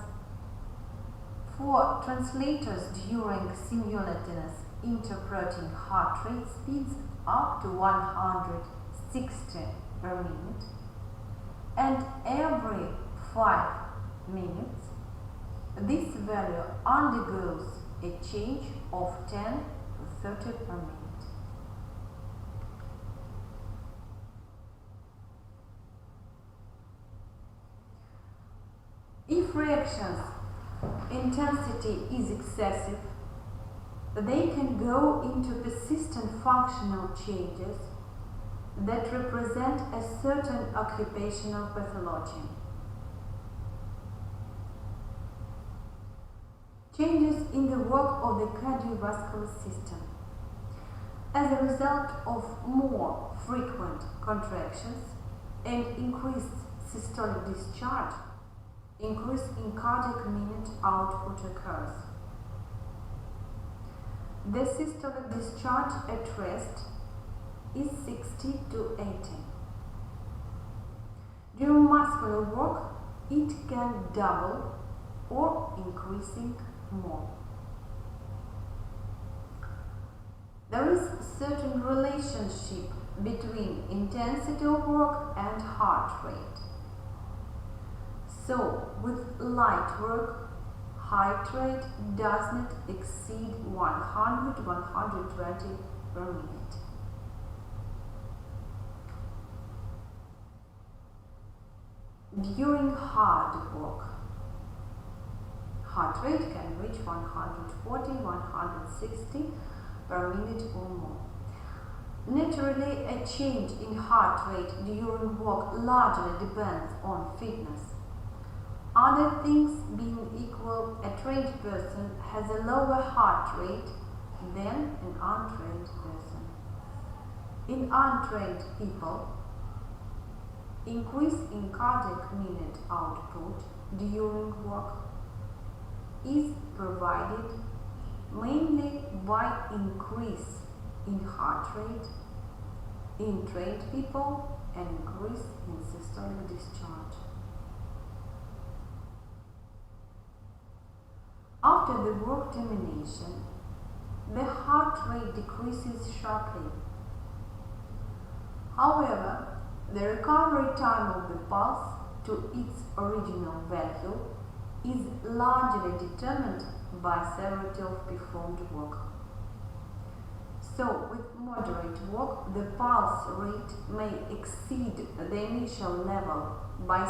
For translators during simultaneous interpreting heart rate speeds up to 160 per minute and every 5 minutes, this value undergoes a change of 10 to 30 per minute. If reactions intensity is excessive, they can go into persistent functional changes that represent a certain occupational pathology. Changes in the work of the cardiovascular system as a result of more frequent contractions and increased systolic discharge. Increase in cardiac minute output occurs. The systolic discharge at rest is 60 to 80. During muscular work, it can double or increasing more. There is a certain relationship between intensity of work and heart rate. So, with light work, heart rate does not exceed 100-120 per minute. During hard work, heart rate can reach 140-160 per minute or more. Naturally, a change in heart rate during work largely depends on fitness. Other things being equal, a trained person has a lower heart rate than an untrained person. In untrained people, increase in cardiac minute output during work is provided mainly by increase in heart rate in trained people and increase in systolic discharge. After the work termination, the heart rate decreases sharply. However, the recovery time of the pulse to its original value is largely determined by severity of performed work. So, with moderate work, the pulse rate may exceed the initial level by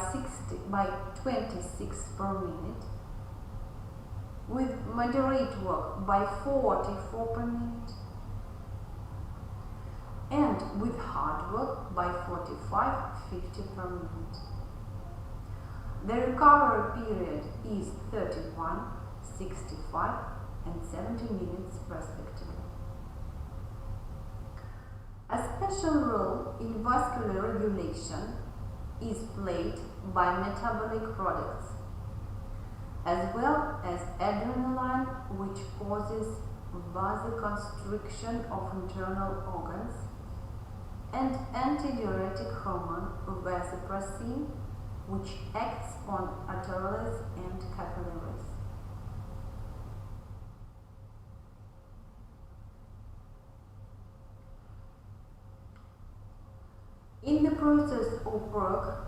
26 per minute, with moderate work by 44 per minute, and with hard work by 45-50 per minute. The recovery period is 31, 65 and 70 minutes respectively. A special role in vascular regulation is played by metabolic products, as well as adrenaline, which causes vasoconstriction of internal organs, and antidiuretic hormone vasopressin, which acts on arteries and capillaries. In the process of work,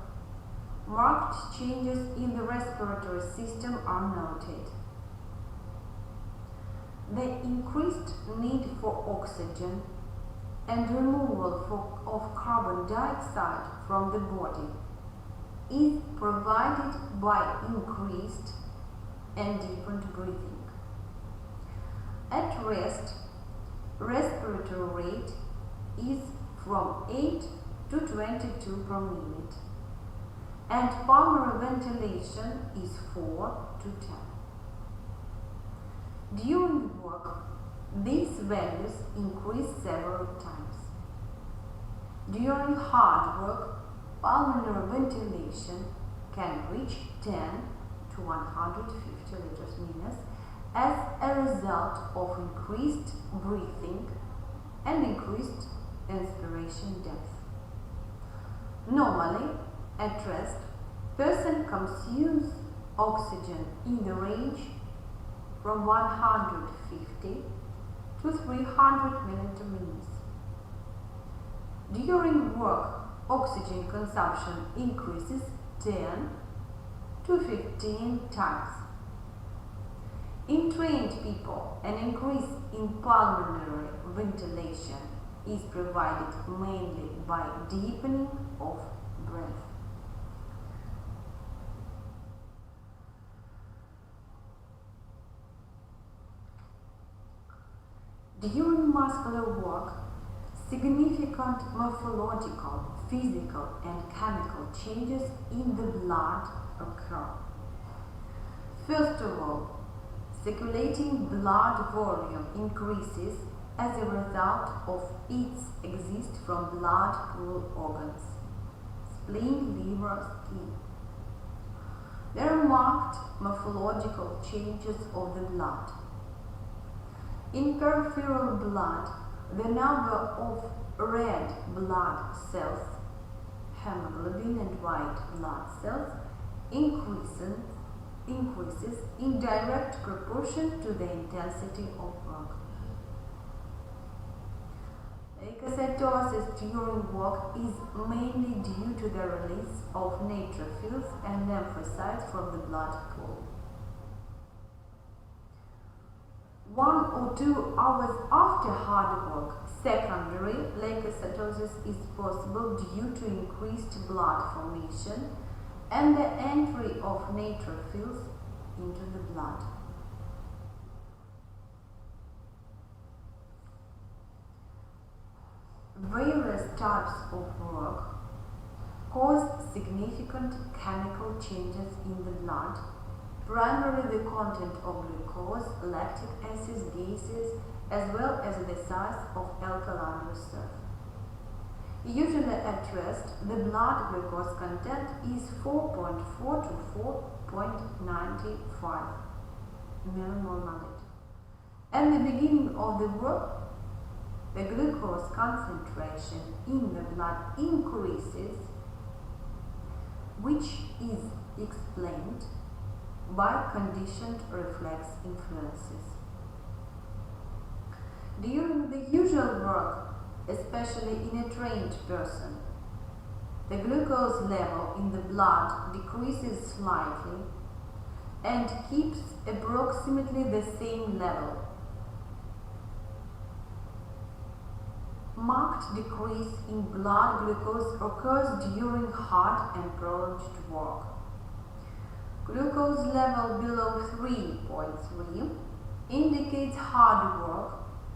marked changes in the respiratory system are noted. The increased need for oxygen and removal of carbon dioxide from the body is provided by increased and deepened breathing. At rest, respiratory rate is from 8 to 22 per minute, and pulmonary ventilation is 4 to 10. During work, these values increase several times. During hard work, pulmonary ventilation can reach 10 to 150 liters minutes as a result of increased breathing and increased inspiration depth. Normally, at rest, person consumes oxygen in the range from 150 to 300 milliliters. During work, oxygen consumption increases 10 to 15 times. In trained people, an increase in pulmonary ventilation is provided mainly by deepening of breath. During muscular work, significant morphological, physical and chemical changes in the blood occur. First of all, circulating blood volume increases as a result of its exit from blood pool organs, spleen, liver, skin. There are marked morphological changes of the blood. In peripheral blood, the number of red blood cells, hemoglobin and white blood cells, increases in direct proportion to the intensity of work. Leukocytosis during work is mainly due to the release of neutrophils and lymphocytes from the blood pool. 1 or 2 hours after hard work, secondary leukocytosis is possible due to increased blood formation and the entry of neutrophils into the blood. Various types of work cause significant chemical changes in the blood, primarily the content of glucose, lactic acids, gases, as well as the size of alkaline reserve. Usually at rest, the blood glucose content is 4.4 to 4.95. millimole nugget. At the beginning of the work, the glucose concentration in the blood increases, which is explained by conditioned reflex influences. During the usual work, especially in a trained person, the glucose level in the blood decreases slightly and keeps approximately the same level. Marked decrease in blood glucose occurs during hard and prolonged work. Glucose level below 3.3 indicates hard work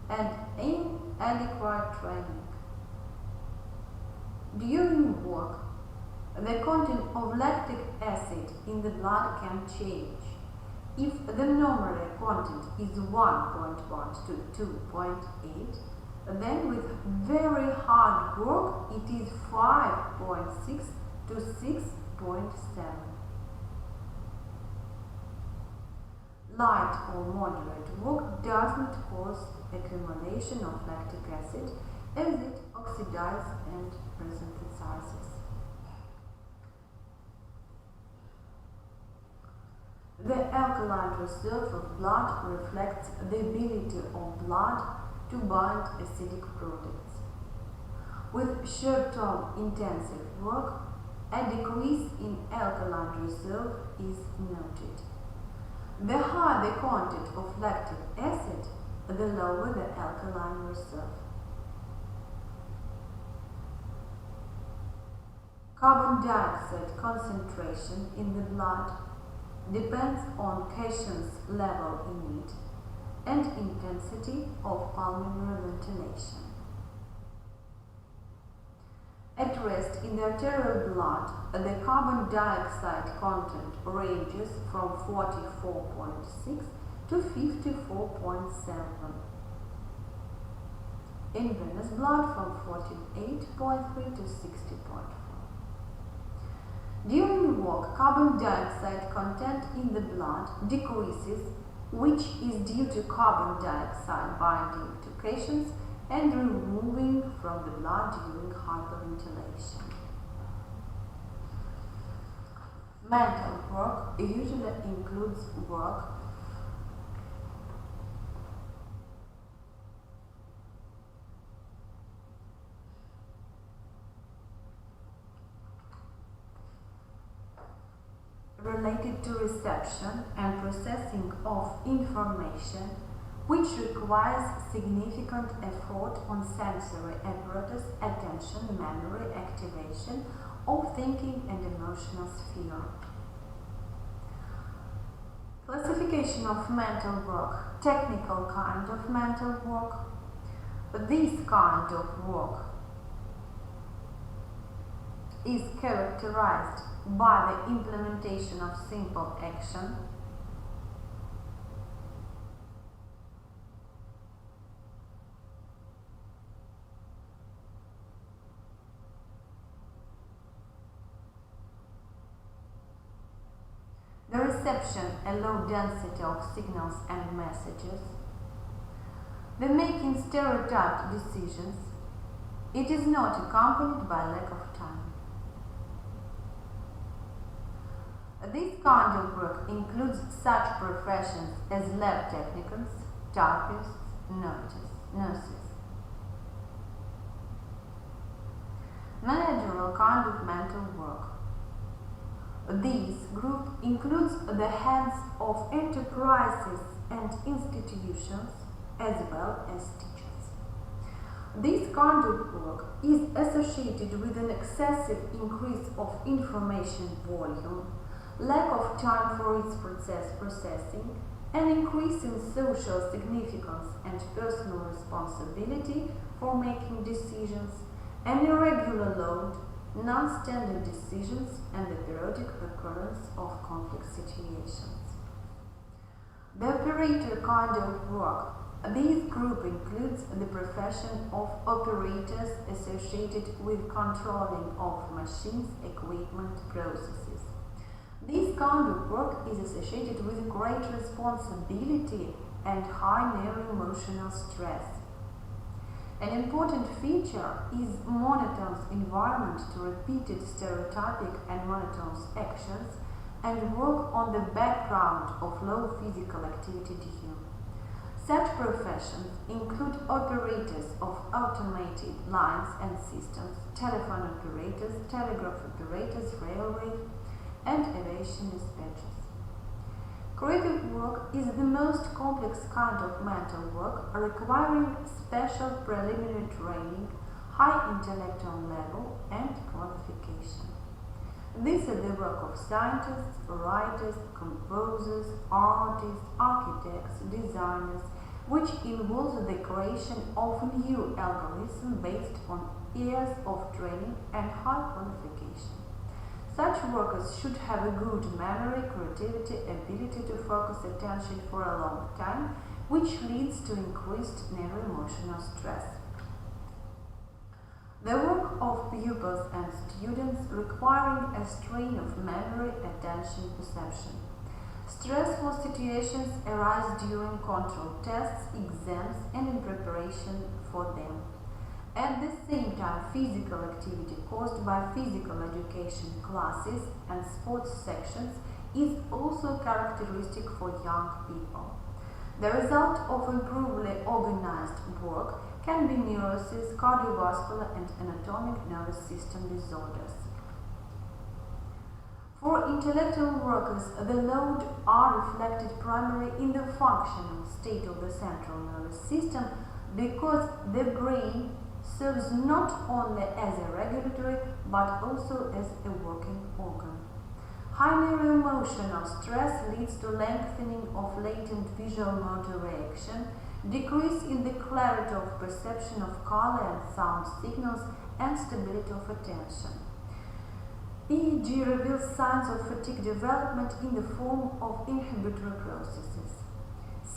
and inadequate training. During work, the content of lactic acid in the blood can change. If the normal content is 1.1 to 2.8, then with very hard work it is 5.6 to 6.7. Light or moderate work does not cause accumulation of lactic acid as it oxidizes and resynthesizes. The alkaline reserve of blood reflects the ability of blood to bind acidic products. With short-term intensive work, a decrease in alkaline reserve is noted. The higher the content of lactic acid, the lower the alkaline reserve. Carbon dioxide concentration in the blood depends on cation's level in it and intensity of pulmonary ventilation. At rest in the arterial blood, the carbon dioxide content ranges from 44.6 to 54.7. In venous blood from 48.3 to 60.4. During work, carbon dioxide content in the blood decreases, which is due to carbon dioxide binding to cations and removing from the blood during hyperventilation. Mental work usually includes work related to reception and processing of information, which requires significant effort on sensory apparatus, attention, memory, activation of thinking and emotional sphere. Classification of mental work, technical kind of mental work. This kind of work is characterized by the implementation of simple action, the reception a low density of signals and messages, the making stereotyped decisions. It is not accompanied by lack of time. This kind of work includes such professions as lab technicians, typists, nurses. Managerial kind of mental work. This group includes the heads of enterprises and institutions as well as teachers. This kind of work is associated with an excessive increase of information volume, lack of time for its processing, an increase in social significance and personal responsibility for making decisions, an irregular load, non-standard decisions, and the periodic recurrence of conflict situations. The operator kind of work. This group includes the profession of operators associated with controlling of machines, equipment, processes. This kind of work is associated with great responsibility and high neuroemotional stress. An important feature is monotonous environment to repeated stereotypic and monotonous actions and work on the background of low physical activity due. Such professions include operators of automated lines and systems, telephone operators, telegraph operators, railway, and aviation dispatchers. Creative work is the most complex kind of mental work, requiring special preliminary training, high intellectual level, and qualification. This is the work of scientists, writers, composers, artists, architects, designers, which involves the creation of new algorithms based on years of training and high qualification. Such workers should have a good memory, creativity, ability to focus attention for a long time, which leads to increased neuroemotional stress. The work of pupils and students requiring a strain of memory, attention, perception. Stressful situations arise during control tests, exams, and in preparation for them. At the same time, physical activity caused by physical education classes and sports sections is also characteristic for young people. The result of improvedly organized work can be neuroses, cardiovascular, and anatomic nervous system disorders. For intellectual workers, the load are reflected primarily in the functional state of the central nervous system because the brain serves not only as a regulatory but also as a working organ. High neuroemotional stress leads to lengthening of latent visual motor reaction, decrease in the clarity of perception of color and sound signals, and stability of attention. EEG reveals signs of fatigue development in the form of inhibitory processes.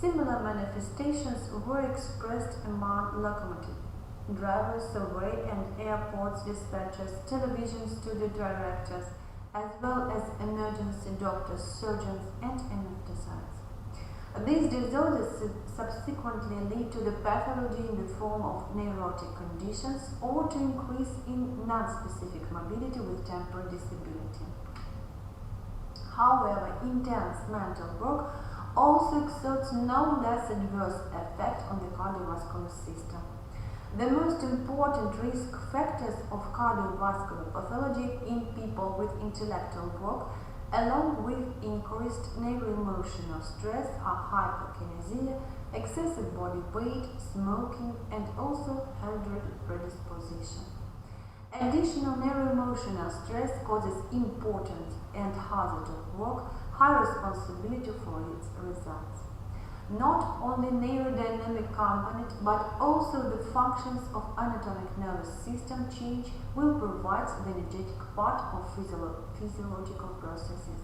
Similar manifestations were expressed among locomotive drivers, survey and airports dispatchers, television studio directors, as well as emergency doctors, surgeons, and anesthetists. These disorders subsequently lead to the pathology in the form of neurotic conditions or to increase in non-specific mobility with temporary disability. However, intense mental work also exerts no less adverse effect on the cardiovascular system. The most important risk factors of cardiovascular pathology in people with intellectual work, along with increased neuroemotional stress, are hyperkinesia, excessive body weight, smoking, and also health predisposition. Additional neuroemotional stress causes important and hazardous work, high responsibility for its results. Not only neurodynamic component but also the functions of anatomic nervous system change will provide the energetic part of physiological processes.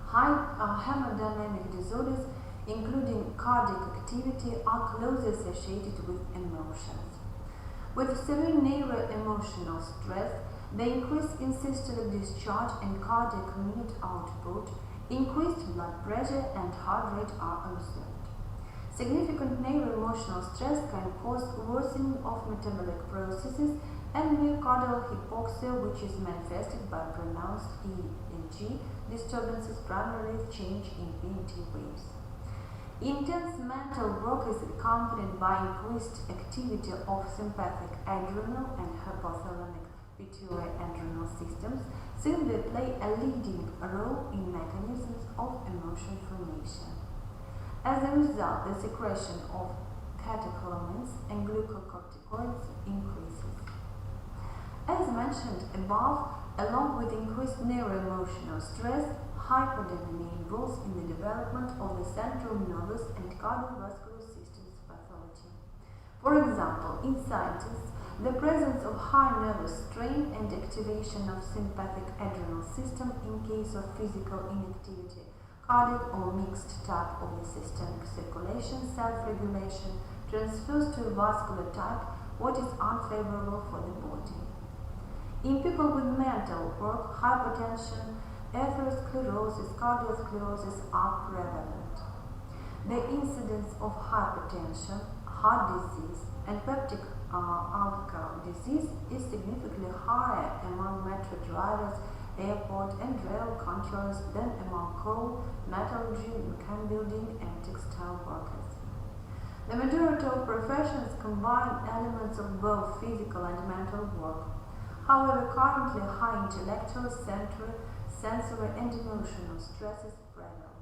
Hemodynamic disorders, including cardiac activity, are closely associated with emotions. With severe neuroemotional stress, the increase in systolic discharge and cardiac minute output, increased blood pressure and heart rate are observed. Significant neuroemotional stress can cause worsening of metabolic processes and myocardial hypoxia, which is manifested by pronounced EEG disturbances, primarily change in PNT waves. Intense mental work is accompanied by increased activity of sympathetic adrenal and hypothalamic pituitary adrenal systems, since they play a leading role in mechanisms of emotion formation. As a result, the secretion of catecholamines and glucocorticoids increases. As mentioned above, along with increased neuroemotional stress, hyperdynamia involves in the development of the central nervous and cardiovascular systems pathology. For example, in scientists, the presence of high nervous strain and activation of sympathetic adrenal system in case of physical inactivity, cardiac or mixed type of the systemic circulation, self-regulation, transfers to a vascular type, what is unfavorable for the body. In people with mental work, hypertension, atherosclerosis, cardiovascular are prevalent. The incidence of hypertension, heart disease, and peptic ulcer disease is significantly higher among metro drivers, airport and rail controllers than among coal, metallurgy, mechanical building, and textile workers. The majority of professions combine elements of both physical and mental work. However, currently high intellectual, sensory, and emotional stress is prevalent.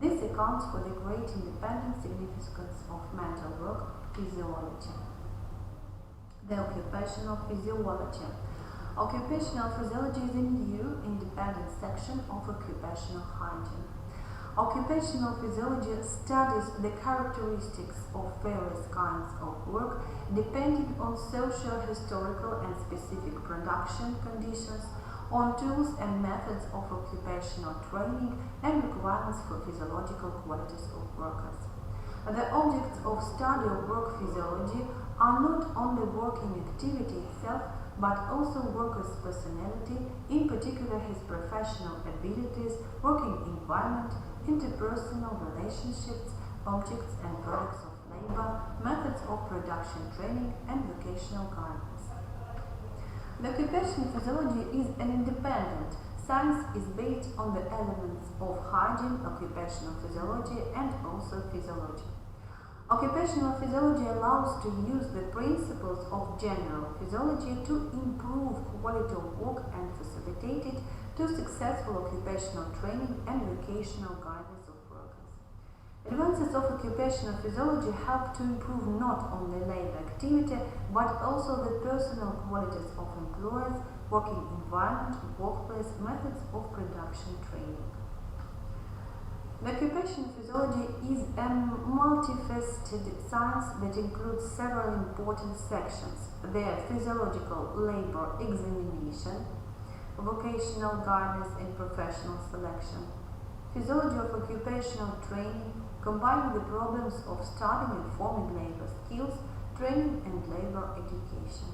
This accounts for the great independent significance of mental work physiology. The occupational physiology. Occupational physiology is a new, independent section of occupational hygiene. Occupational physiology studies the characteristics of various kinds of work depending on social, historical, and specific production conditions, on tools and methods of occupational training, and requirements for physiological qualities of workers. The objects of study of work physiology are not only working activity itself, but also worker's personality, in particular his professional abilities, working environment, interpersonal relationships, objects and products of labor, methods of production training, and vocational guidance. The occupational physiology is an independent science is based on the elements of hygiene, occupational physiology, and also physiology. Occupational physiology allows to use the principles of general physiology to improve quality of work and facilitate it to successful occupational training and vocational guidance of workers. Advances of occupational physiology help to improve not only labor activity, but also the personal qualities of employers, working environment, workplace, methods of production training. The occupational physiology is a multifaceted science that includes several important sections. They are physiological labor examination, vocational guidance and professional selection, physiology of occupational training, combining the problems of studying and forming labor skills, training and labor education.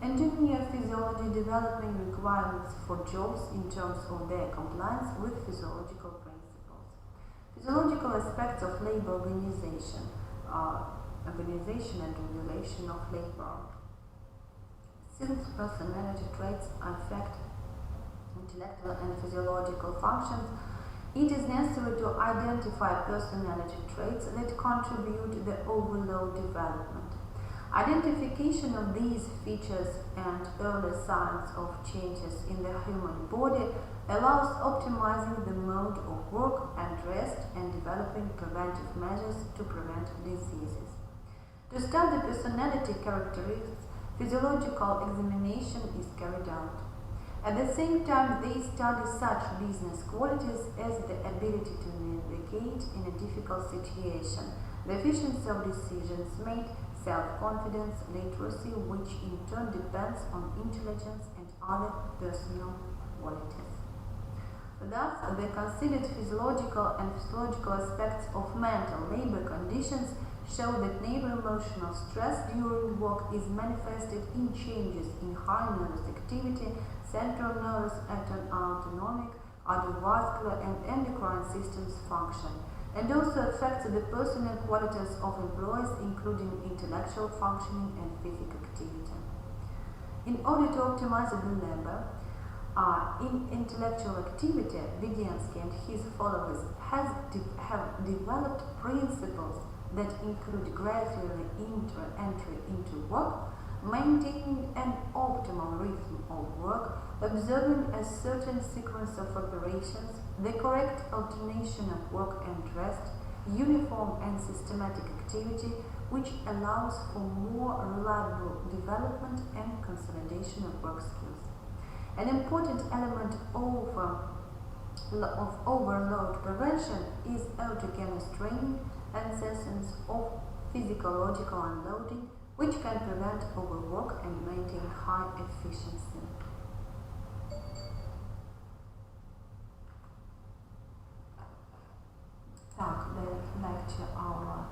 Engineer physiology developing requirements for jobs in terms of their compliance with physiological principles. Physiological aspects of labor organization and regulation of labor. Since personality traits affect intellectual and physiological functions, it is necessary to identify personality traits that contribute to the overall development. Identification of these features and early signs of changes in the human body allows optimizing the mode of work and rest and developing preventive measures to prevent diseases. To study personality characteristics, physiological examination is carried out. At the same time, they study such business qualities as the ability to navigate in a difficult situation, the efficiency of decisions made, self-confidence, literacy, which in turn depends on intelligence and other personal qualities. Thus, the considered physiological and physiological aspects of mental labor conditions show that neuroemotional stress during work is manifested in changes in high nervous activity, central nervous, autonomic, cardiovascular, and endocrine systems function, and also affects the personal qualities of employees, including intellectual functioning and physical activity. In order to optimize the labor, in intellectual activity, Vidyansky and his followers have developed principles that include gradually entry into work, maintaining an optimal rhythm of work, observing a certain sequence of operations, the correct alternation of work and rest, uniform and systematic activity, which allows for more reliable development and consolidation of work skills. An important element of overload prevention is autogenous training and sessions of physiological unloading, which can prevent overwork and maintain high efficiency. Так, back to our